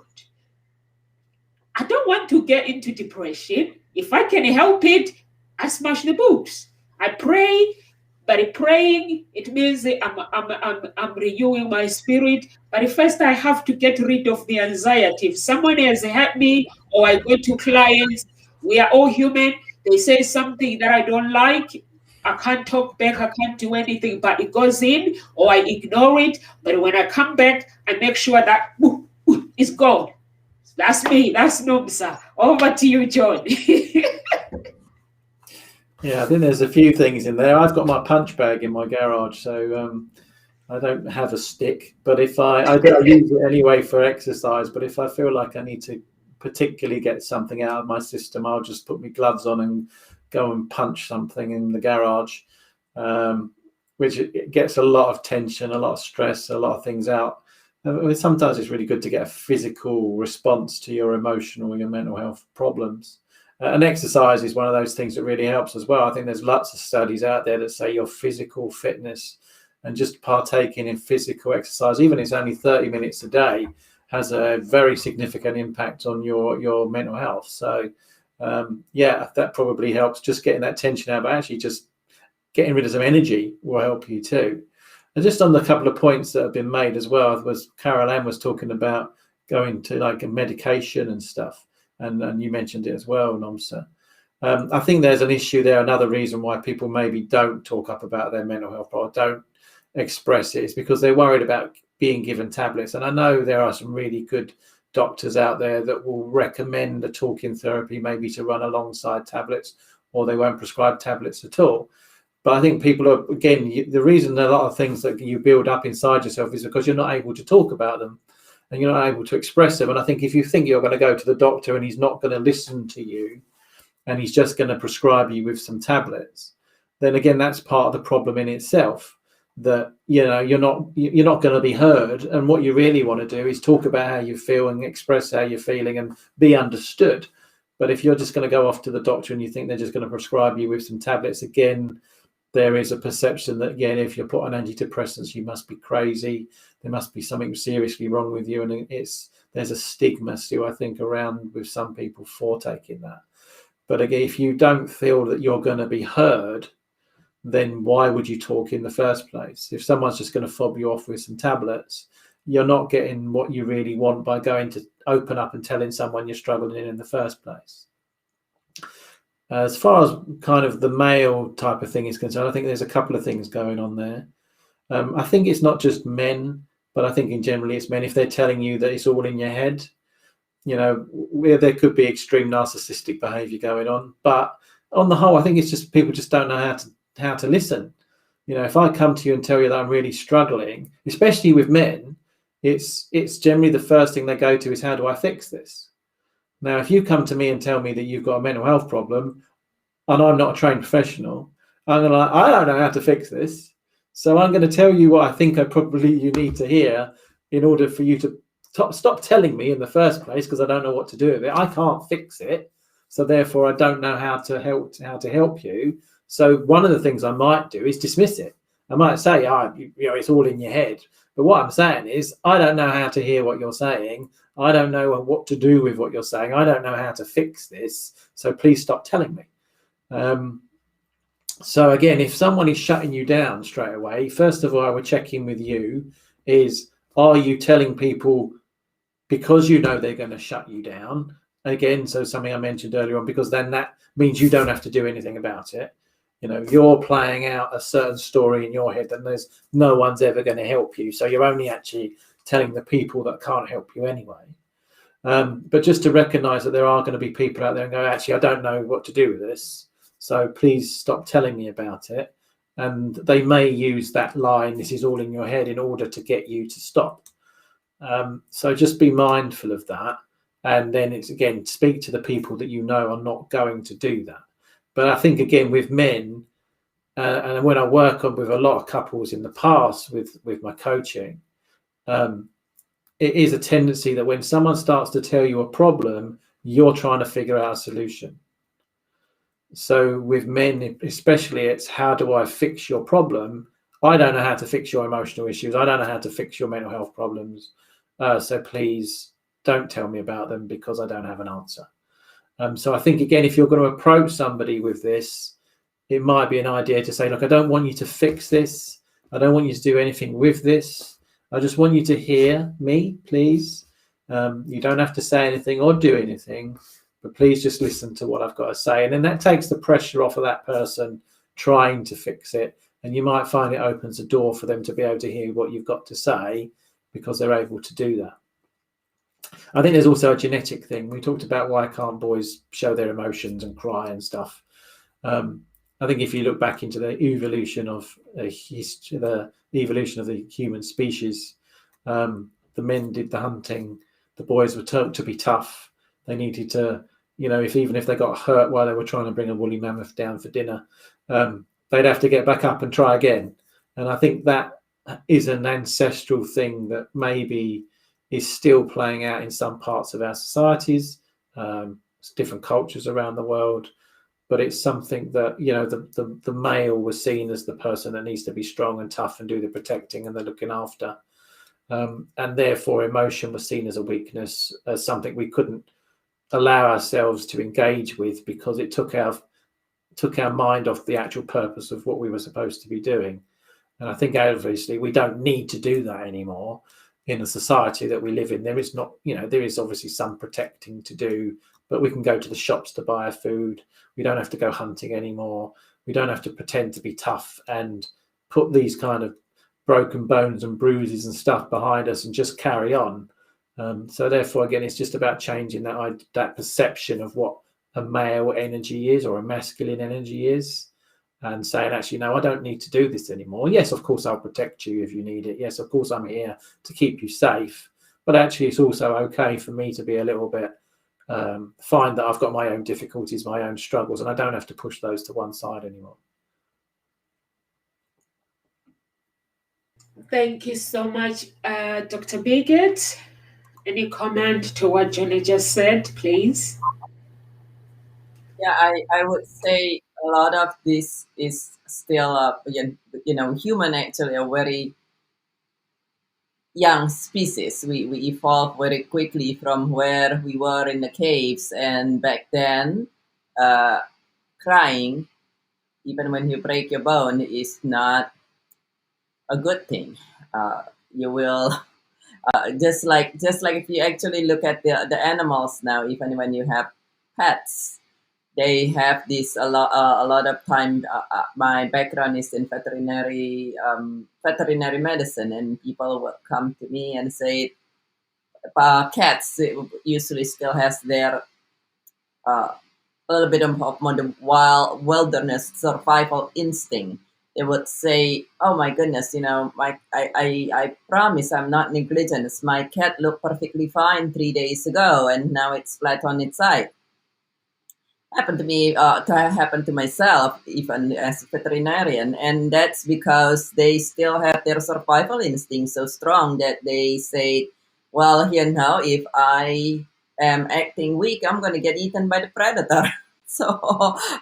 I don't want to get into depression. If I can help it, I smash the books. I pray, but praying, it means I'm renewing my spirit. But first, I have to get rid of the anxiety. If someone has hurt me, or I go to clients, we are all human. They say something that I don't like. I can't talk back. I can't do anything, but it goes in, or I ignore it. But when I come back, I make sure that it's gone. That's me. That's Nomsa. Over to you, John. Yeah, I think there's a few things in there. I've got my punch bag in my garage, so I don't have a stick. But if I use it anyway for exercise. But if I feel like I need to particularly get something out of my system, I'll just put my gloves on and go and punch something in the garage, which it gets a lot of tension, a lot of stress, a lot of things out. Sometimes it's really good to get a physical response to your emotional, your mental health problems. And exercise is one of those things that really helps as well. I think there's lots of studies out there that say your physical fitness and just partaking in physical exercise, even if it's only 30 minutes a day, has a very significant impact on your mental health. So, yeah, that probably helps. Just getting that tension out, but actually just getting rid of some energy will help you too. And just on the couple of points that have been made as well, Carol Ann was talking about going to like a medication and stuff. And you mentioned it as well, Nomsa. I think there's an issue there. Another reason why people maybe don't talk up about their mental health or don't express it is because they're worried about being given tablets. And I know there are some really good doctors out there that will recommend a talking therapy maybe to run alongside tablets, or they won't prescribe tablets at all. But I think people are, again, the reason a lot of things that you build up inside yourself is because you're not able to talk about them. And you're not able to express them. And I think if you think you're going to go to the doctor and he's not going to listen to you and he's just going to prescribe you with some tablets, then again, that's part of the problem in itself, that, you know, you're not going to be heard. And what you really want to do is talk about how you feel and express how you're feeling and be understood. But if you're just going to go off to the doctor and you think they're just going to prescribe you with some tablets, again, there is a perception that, again, if you're put on antidepressants, you must be crazy. There must be something seriously wrong with you. And there's a stigma still, I think, around with some people for taking that. But again, if you don't feel that you're going to be heard, then why would you talk in the first place? If someone's just going to fob you off with some tablets, you're not getting what you really want by going to open up and telling someone you're struggling in the first place. As far as kind of the male type of thing is concerned, I think there's a couple of things going on there. I think it's not just men, but I think in generally it's men. If they're telling you that it's all in your head, you know, where there could be extreme narcissistic behavior going on. But on the whole, I think it's just people just don't know how to listen. You know, if I come to you and tell you that I'm really struggling, especially with men, it's generally the first thing they go to is, how do I fix this? Now, if you come to me and tell me that you've got a mental health problem and I'm not a trained professional, I'm going to like, I don't know how to fix this. So I'm going to tell you what I think you need to hear in order for you to stop telling me in the first place, because I don't know what to do with it. I can't fix it. So therefore, I don't know how to help you. So one of the things I might do is dismiss it. I might say, it's all in your head. But what I'm saying is, I don't know how to hear what you're saying. I don't know what to do with what you're saying. I don't know how to fix this. So please stop telling me. So again, if someone is shutting you down straight away, first of all, I would check in with you is, are you telling people because you know they're going to shut you down? Again, so something I mentioned earlier on, because then that means you don't have to do anything about it. You know, you're playing out a certain story in your head and there's no one's ever going to help you. So you're only actually telling the people that can't help you anyway. But just to recognize that there are going to be people out there and go, actually, I don't know what to do with this. So please stop telling me about it. And they may use that line, this is all in your head, in order to get you to stop. So just be mindful of that. And then it's, again, speak to the people that you know are not going to do that. But I think, again, with men, and when I work with a lot of couples in the past with my coaching, it is a tendency that when someone starts to tell you a problem, you're trying to figure out a solution. So with men especially, it's, how do I fix your problem? I don't know how to fix your emotional issues. I don't know how to fix your mental health problems. So please don't tell me about them because I don't have an answer. So I think, again, if you're going to approach somebody with this, it might be an idea to say, look, I don't want you to fix this. I don't want you to do anything with this. I just want you to hear me, please. You don't have to say anything or do anything, but please just listen to what I've got to say. And then that takes the pressure off of that person trying to fix it. And you might find it opens a door for them to be able to hear what you've got to say because they're able to do that. I think there's also a genetic thing. We talked about why can't boys show their emotions and cry and stuff. I think if you look back into the evolution of the evolution of the human species, the men did the hunting, the boys were taught to be tough. They needed to, even if they got hurt while they were trying to bring a woolly mammoth down for dinner, they'd have to get back up and try again. And I think that is an ancestral thing that maybe is still playing out in some parts of our societies, different cultures around the world. But it's something that, the male was seen as the person that needs to be strong and tough and do the protecting and the looking after. And therefore emotion was seen as a weakness, as something we couldn't allow ourselves to engage with because it took our mind off the actual purpose of what we were supposed to be doing. And I think obviously we don't need to do that anymore in the society that we live in. There is not, there is obviously some protecting to do, but we can go to the shops to buy our food. We don't have to go hunting anymore. We don't have to pretend to be tough and put these kind of broken bones and bruises and stuff behind us and just carry on. So therefore, again, it's just about changing that perception of what a male energy is or a masculine energy is, and saying, actually, no, I don't need to do this anymore. Yes, of course, I'll protect you if you need it. Yes, of course, I'm here to keep you safe. But actually, it's also okay for me to be a little bit, find that I've got my own difficulties, my own struggles, and I don't have to push those to one side anymore. Thank you so much, Dr. Birgget. Any comment to what Johnny just said, please? Yeah, I would say a lot of this is still, human actually a very young species. We evolved very quickly from where we were in the caves, and back then, crying, even when you break your bone, is not a good thing. You will just like if you actually look at the animals now, even when you have pets, they have this a lot of time. My background is in veterinary medicine, and people will come to me and say, cats usually still has their a little bit of more the wilderness survival instinct. They would say, "Oh my goodness, I promise I'm not negligent. My cat looked perfectly fine 3 days ago, and now it's flat on its side." Happened to me, happened to myself, even as a veterinarian, and that's because they still have their survival instinct so strong that they say, "Well, if I am acting weak, I'm going to get eaten by the predator." So,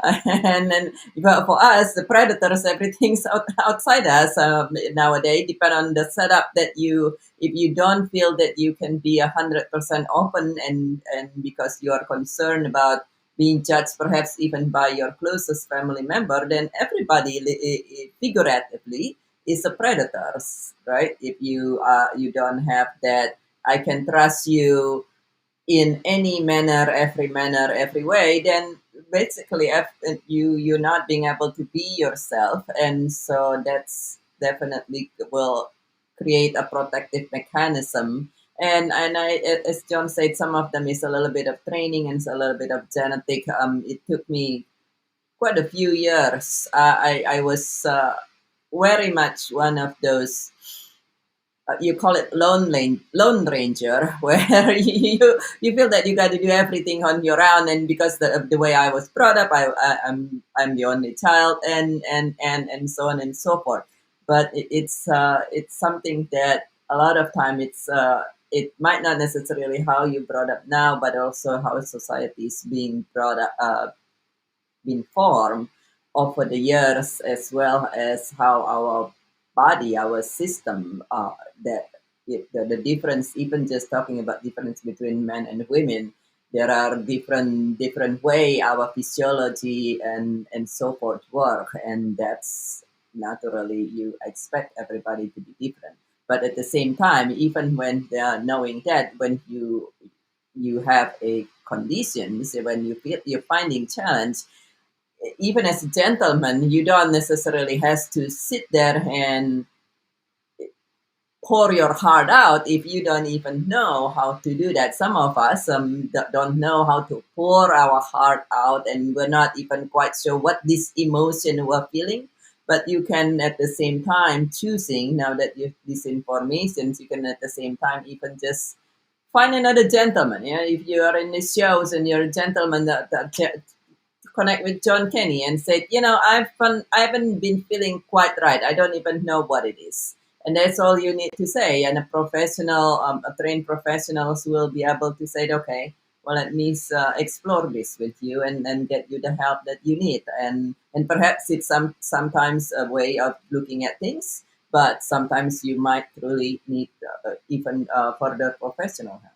and then but for us, the predators, everything's outside us nowadays. Depend on the setup that if you don't feel that you can be 100% open, and because you are concerned about being judged perhaps even by your closest family member, then everybody figuratively is a predator, right? If you don't have that, I can trust you in any manner, every way, then basically you're not being able to be yourself, and so that's definitely will create a protective mechanism. And as John said, some of them is a little bit of training and a little bit of genetic. It took me quite a few years. I was very much one of those. You call it lone ranger, where you feel that you got to do everything on your own, and because of the way I was brought up, I'm the only child, and so on and so forth. But it's something that a lot of time it might not necessarily how you brought up now, but also how society is being brought up, being formed over the years, as well as how our body, our system, that the difference, even just talking about difference between men and women, there are different way our physiology and so forth work, and that's naturally you expect everybody to be different. But at the same time, even when they are knowing that, when you have a condition, so when you're finding challenge, even as a gentleman, you don't necessarily have to sit there and pour your heart out if you don't even know how to do that. Some of us don't know how to pour our heart out, and we're not even quite sure what this emotion we're feeling. But you can at the same time choosing, now that you have this information, you can at the same time even just find another gentleman. Yeah, if you are in the shows and you're a gentleman that connect with John Kenny and said, I haven't been feeling quite right. I don't even know what it is. And that's all you need to say. And a professional, a trained professionals will be able to say, okay, well, let me explore this with you and get you the help that you need. And perhaps it's sometimes a way of looking at things, but sometimes you might truly need even further professional help.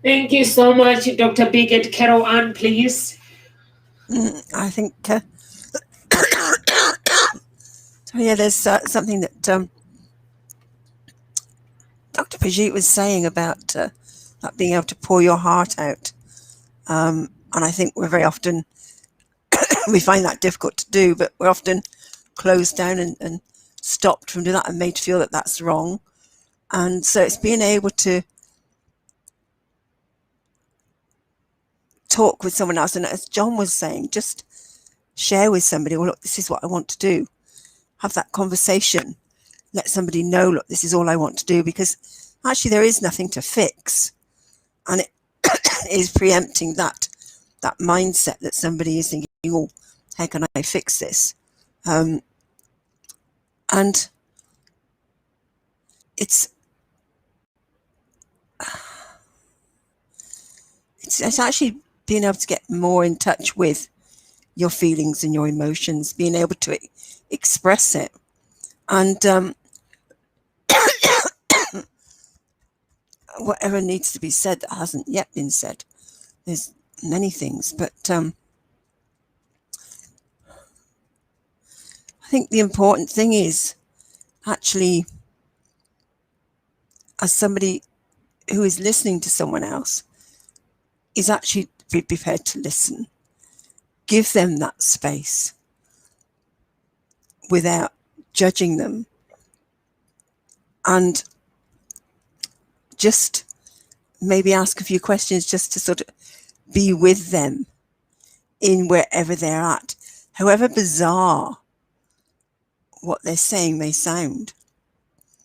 Thank you so much, Dr. Birgget. Carol Ann, please. I think, there's something that Dr. Birgget was saying about being able to pour your heart out. And I think we're very often, we find that difficult to do, but we're often closed down and stopped from doing that and made to feel that that's wrong. And so it's being able to talk with someone else, and as John was saying, just share with somebody, well, look, this is what I want to do. Have that conversation. Let somebody know, look, this is all I want to do, because actually there is nothing to fix. And it is preempting that mindset that somebody is thinking, oh, how can I fix this? And it's actually being able to get more in touch with your feelings and your emotions, being able to express it. And whatever needs to be said that hasn't yet been said. There's many things, but I think the important thing is actually, as somebody who is listening to someone else, is actually be prepared to listen. Give them that space without judging them, and just maybe ask a few questions just to sort of be with them in wherever they're at, however bizarre what they're saying may sound,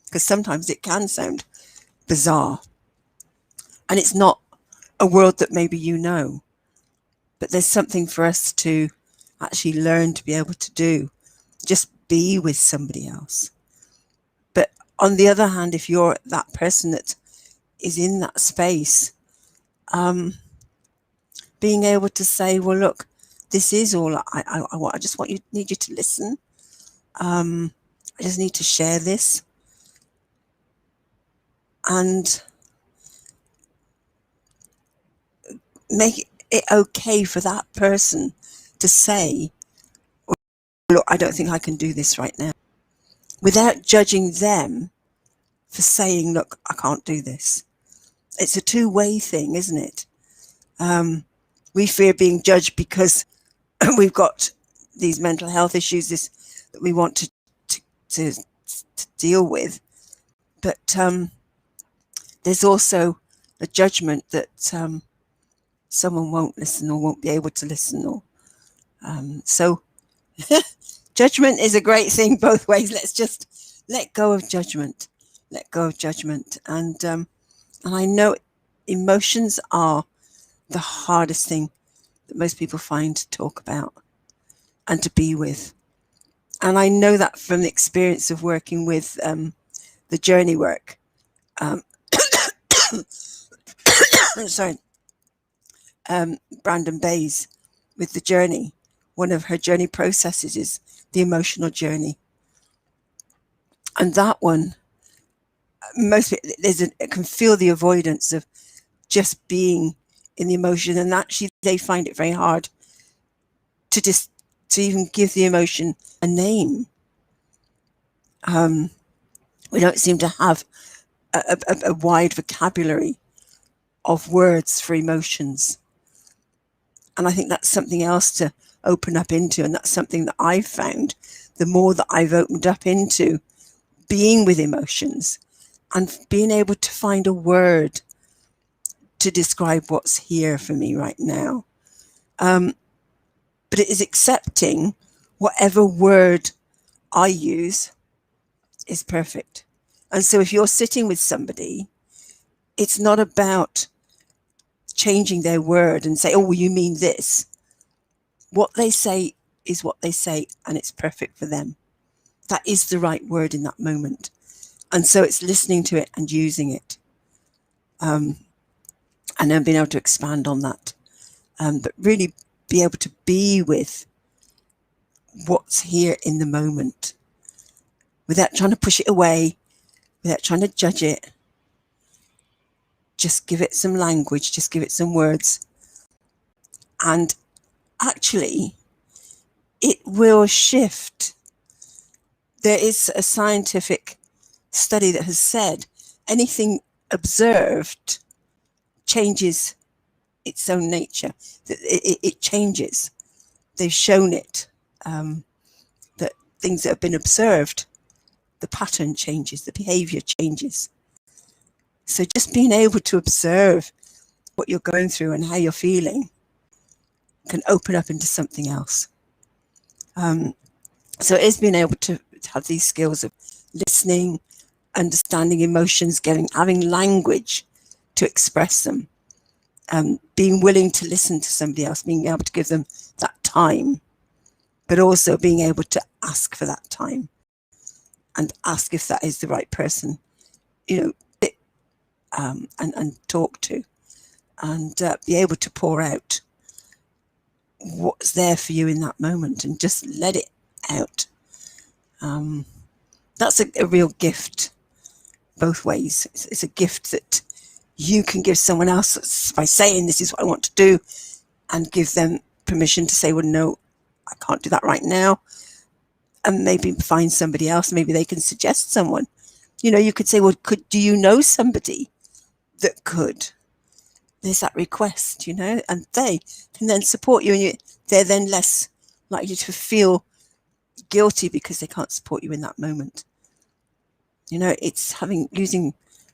because sometimes it can sound bizarre and it's not a world that maybe you know, but there's something for us to actually learn to be able to do, just be with somebody else. But on the other hand, if you're that person that is in that space, being able to say, well, look, this is all I want. I just need you to listen. I just need to share this. And make it okay for that person to say, look, I don't think I can do this right now, without judging them for saying, look, I can't do this. It's a two-way thing, isn't it? We fear being judged because we've got these mental health issues that we want to deal with. But there's also a judgment that someone won't listen or won't be able to listen. Or so judgment is a great thing both ways. Let's just let go of judgment. Let go of judgment. And I know emotions are the hardest thing that most people find to talk about and to be with. And I know that from the experience of working with the journey work. Sorry. Brandon Bays with the journey, one of her journey processes is the emotional journey. And that one, most people, can feel the avoidance of just being in the emotion, and actually they find it very hard to even give the emotion a name. We don't seem to have a wide vocabulary of words for emotions. And I think that's something else to open up into, and that's something that I've found the more that I've opened up into being with emotions and being able to find a word to describe what's here for me right now. But it is accepting whatever word I use is perfect. And so if you're sitting with somebody, it's not about changing their word and say, oh, well, you mean this. What they say is what they say, and it's perfect for them. That is the right word in that moment. And so it's listening to it and using it. And then being able to expand on that. But really be able to be with what's here in the moment without trying to push it away, without trying to judge it. Just give it some language, just give it some words. And actually, it will shift. There is a scientific study that has said anything observed changes its own nature. It changes. They've shown it, that things that have been observed, the pattern changes, the behavior changes. So just being able to observe what you're going through and how you're feeling can open up into something else. So it is being able to have these skills of listening, understanding emotions, having language to express them, being willing to listen to somebody else, being able to give them that time, but also being able to ask for that time and ask if that is the right person, and talk to, and be able to pour out what's there for you in that moment and just let it out. That's a real gift both ways. It's a gift that you can give someone else by saying, this is what I want to do, and give them permission to say, well, no, I can't do that right now. And maybe find somebody else. Maybe they can suggest someone. You could say, well, do you know somebody that could? There's that request, and they can then support you, and they're then less likely to feel guilty because they can't support you in that moment. It's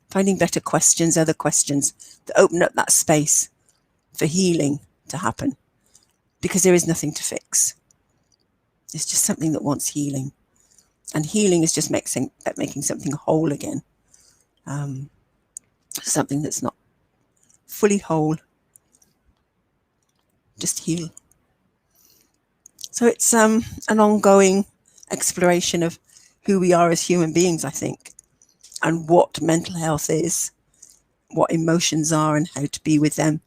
finding better questions, other questions that open up that space for healing to happen, because there is nothing to fix. It's just something that wants healing, and healing is just making something whole again. Something that's not fully whole, just heal. So it's an ongoing exploration of who we are as human beings, I think, and what mental health is, what emotions are and how to be with them,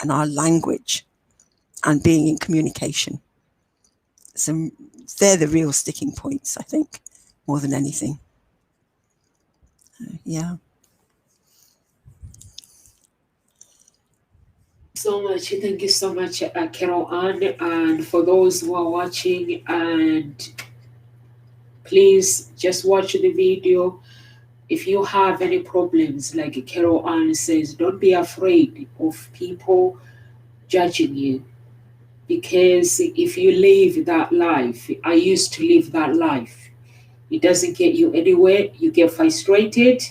and our language and being in communication. So they're the real sticking points, I think, more than anything. Yeah. Thank you so much, Carol Ann, and for those who are watching, and please just watch the video. If you have any problems, like Carol Ann says, don't be afraid of people judging you, because if you live that life, I used to live that life, it doesn't get you anywhere. You get frustrated,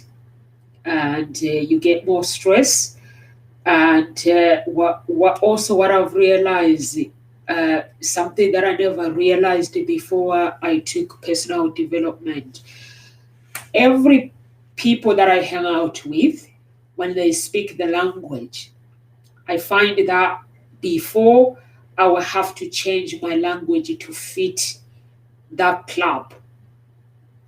and you get more stress. And what I've realized, something that I never realized before I took personal development. Every people that I hang out with, when they speak the language, I find that before I will have to change my language to fit that club.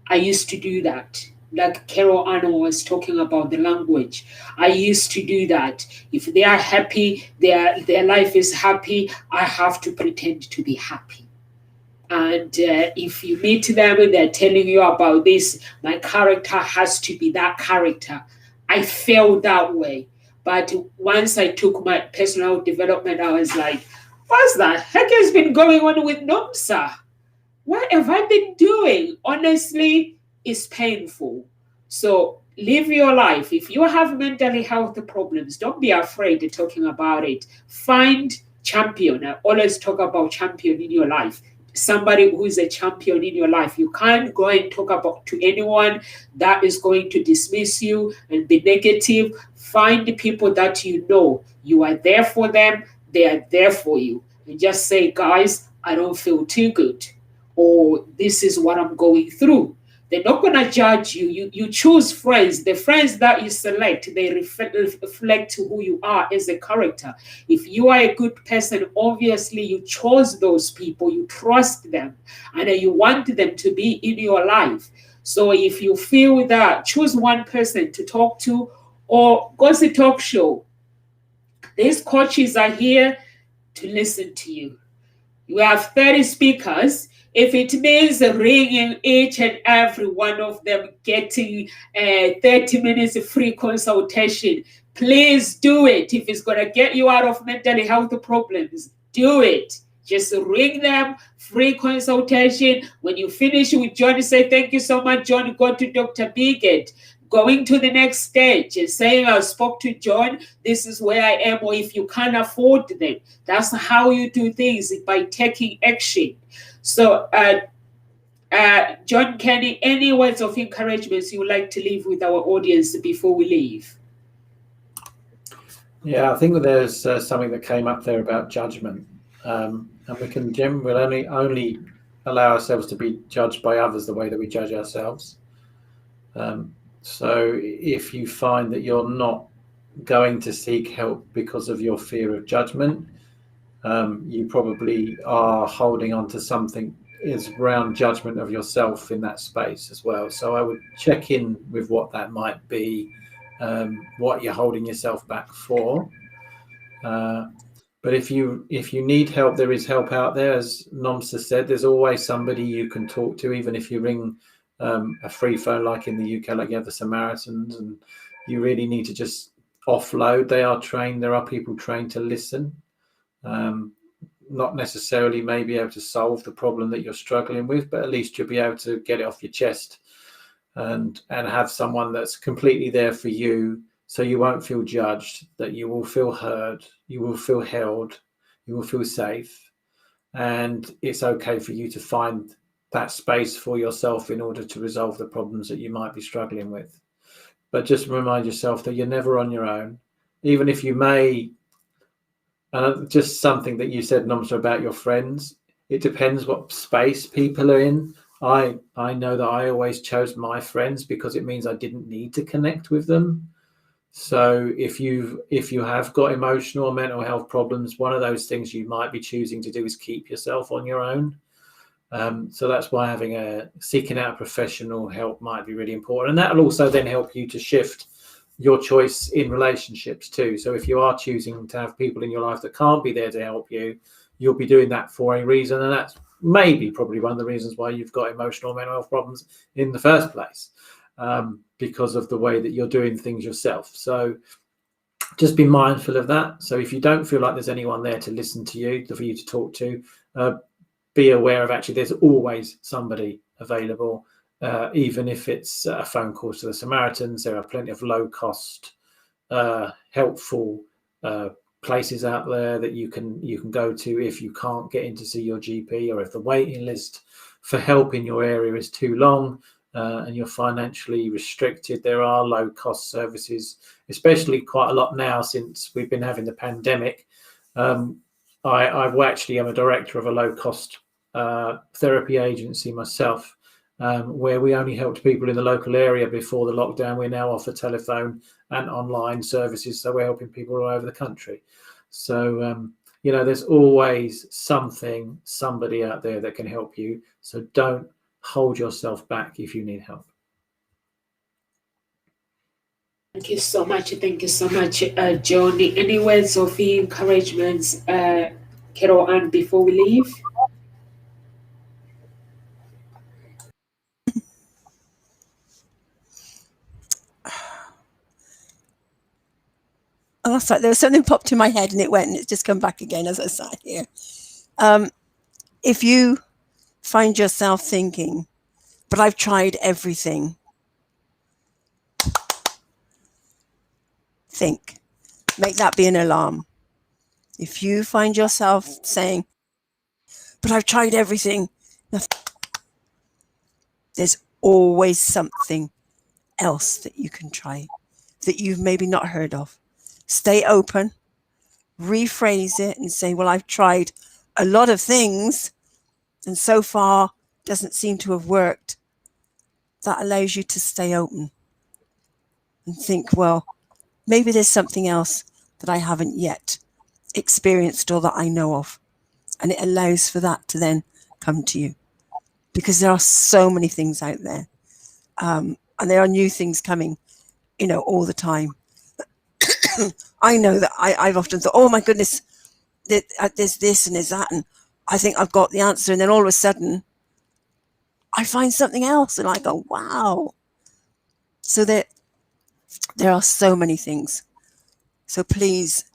I used to do that. like Carol Anno was talking about the language. I used to do that. If they are happy, their life is happy, I have to pretend to be happy. And if you meet them and they're telling you about this, my character has to be that character. I felt that way. But once I took my personal development, I was like, what's the heck has been going on with Nomsa? What have I been doing? Honestly, it's painful. So live your life. If you have mental health problems, don't be afraid of talking about it. Find champion. I always talk about champion in your life. Somebody who is a champion in your life. You can't go and talk about to anyone that is going to dismiss you and be negative. Find the people that you know. You are there for them. They are there for you. And just say, guys, I don't feel too good. Or this is what I'm going through. They're not going to judge you. You choose friends. The friends that you select, they reflect who you are as a character. If you are a good person, obviously you chose those people, you trust them, and you want them to be in your life. So if you feel that, choose one person to talk to or go to a talk show. These coaches are here to listen to you. You have 30 speakers. If it means ringing each and every one of them, getting 30 minutes of free consultation, please do it. If it's going to get you out of mental health problems, do it. Just ring them, free consultation. When you finish with John, say, thank you so much, John. Go to Dr. Birgget. Going to the next stage and saying, I spoke to John, this is where I am, or if you can't afford them. That's how you do things, by taking action. So, John Kenny, any words of encouragement you would like to leave with our audience before we leave? Yeah, I think that there's something that came up there about judgment. And we'll only allow ourselves to be judged by others the way that we judge ourselves. So if you find that you're not going to seek help because of your fear of judgment, you probably are holding on to something is around judgment of yourself in that space as well. So I would check in with what that might be, what you're holding yourself back for. But if you need help, there is help out there. As Nomsa said, there's always somebody you can talk to, even if you ring a free phone like in the UK, like you have the Samaritans, and you really need to just offload. They are trained. There are people trained to listen. Not necessarily maybe able to solve the problem that you're struggling with, but at least you'll be able to get it off your chest and have someone that's completely there for you, so you won't feel judged, that you will feel heard, you will feel held, you will feel safe, and it's okay for you to find that space for yourself in order to resolve the problems that you might be struggling with. But just remind yourself that you're never on your own, even if you may. And just something that you said, Nomsa, about your friends, it depends what space people are in. I know that I always chose my friends because it means I didn't need to connect with them. So if you have got emotional or mental health problems, one of those things you might be choosing to do is keep yourself on your own. So that's why seeking out professional help might be really important. And that'll also then help you to shift your choice in relationships too. So if you are choosing to have people in your life that can't be there to help you, you'll be doing that for a reason. And that's probably one of the reasons why you've got emotional mental health problems in the first place, because of the way that you're doing things yourself. So just be mindful of that. So if you don't feel like there's anyone there to listen to you, for you to talk to, be aware of actually there's always somebody available. Even if it's a phone call to the Samaritans, there are plenty of low-cost, helpful places out there that you can go to if you can't get in to see your GP, or if the waiting list for help in your area is too long and you're financially restricted. There are low-cost services, especially quite a lot now since we've been having the pandemic. I actually am a director of a low-cost therapy agency myself. Where we only helped people in the local area before the lockdown. We now offer telephone and online services, so we're helping people all over the country. So, there's always somebody out there that can help you. So don't hold yourself back if you need help. Thank you so much. Thank you so much, Johnny. Any words of encouragement, Carol Ann, before we leave? Oh, that's right. There was something popped in my head and it went and it's just come back again as I sat here. If you find yourself thinking, but I've tried everything, think. Make that be an alarm. If you find yourself saying, but I've tried everything, there's always something else that you can try that you've maybe not heard of. Stay open, rephrase it and say, well, I've tried a lot of things and so far doesn't seem to have worked. That allows you to stay open and think, well, maybe there's something else that I haven't yet experienced or that I know of. And it allows for that to then come to you because there are so many things out there. And there are new things coming, all the time. I know that I've often thought, oh my goodness, there's this and there's that. And I think I've got the answer. And then all of a sudden I find something else and I go, wow. So there are so many things. So please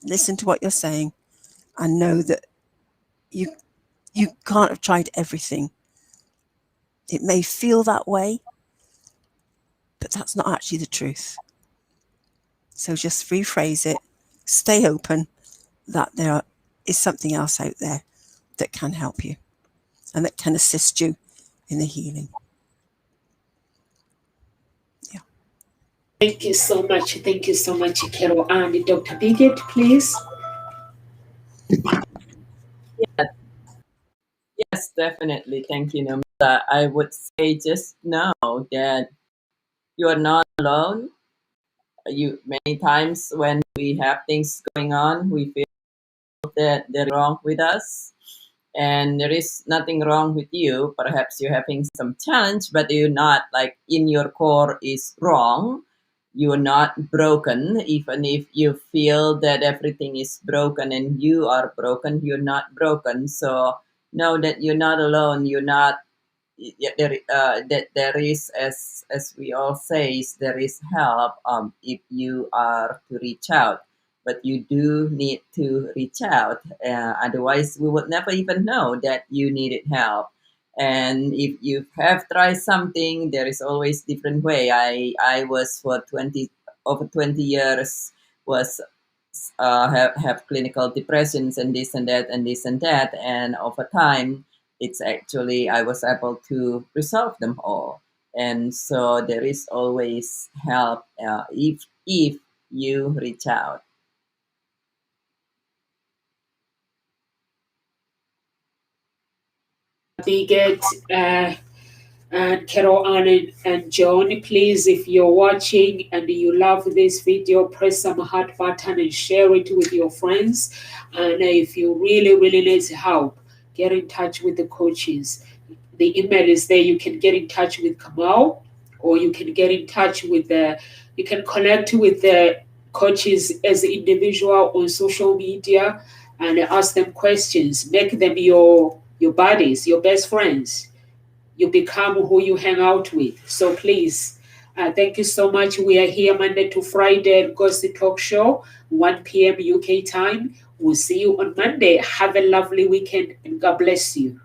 listen to what you're saying and know that you can't have tried everything. It may feel that way, but that's not actually the truth. So just rephrase it, stay open, that there is something else out there that can help you and that can assist you in the healing. Yeah. Thank you so much. Thank you so much, Carol. And Dr. Birgget, please. Yes, definitely. Thank you, Namita. I would say just know that you are not alone. You many times when we have things going on, we feel that they're wrong with us, and there is nothing wrong with you. Perhaps you're having some challenge, but you're not like in your core is wrong. You are not broken, even if you feel that everything is broken and you are broken. You're not broken. So know that you're not alone. You're not. That there is, as we all say, there is help if you are to reach out, but you do need to reach out, otherwise we would never even know that you needed help. And if you have tried something, there is always different way. I was for over 20 years was have clinical depressions and this and that and this and that, and over time it's actually I was able to resolve them all. And so there is always help if you reach out. Birgget, and Carol Ann and John, please, if you're watching and you love this video, press some heart button and share it with your friends. And if you really, really need help, get in touch with the coaches. The email is there. You can get in touch with Kamal, or you can get in touch with you can connect with the coaches as an individual on social media and ask them questions. Make them your buddies, your best friends. You become who you hang out with. So please, thank you so much. We are here Monday to Friday at Ghosty Talk Show, 1 p.m. UK time. We'll see you on Monday. Have a lovely weekend and God bless you.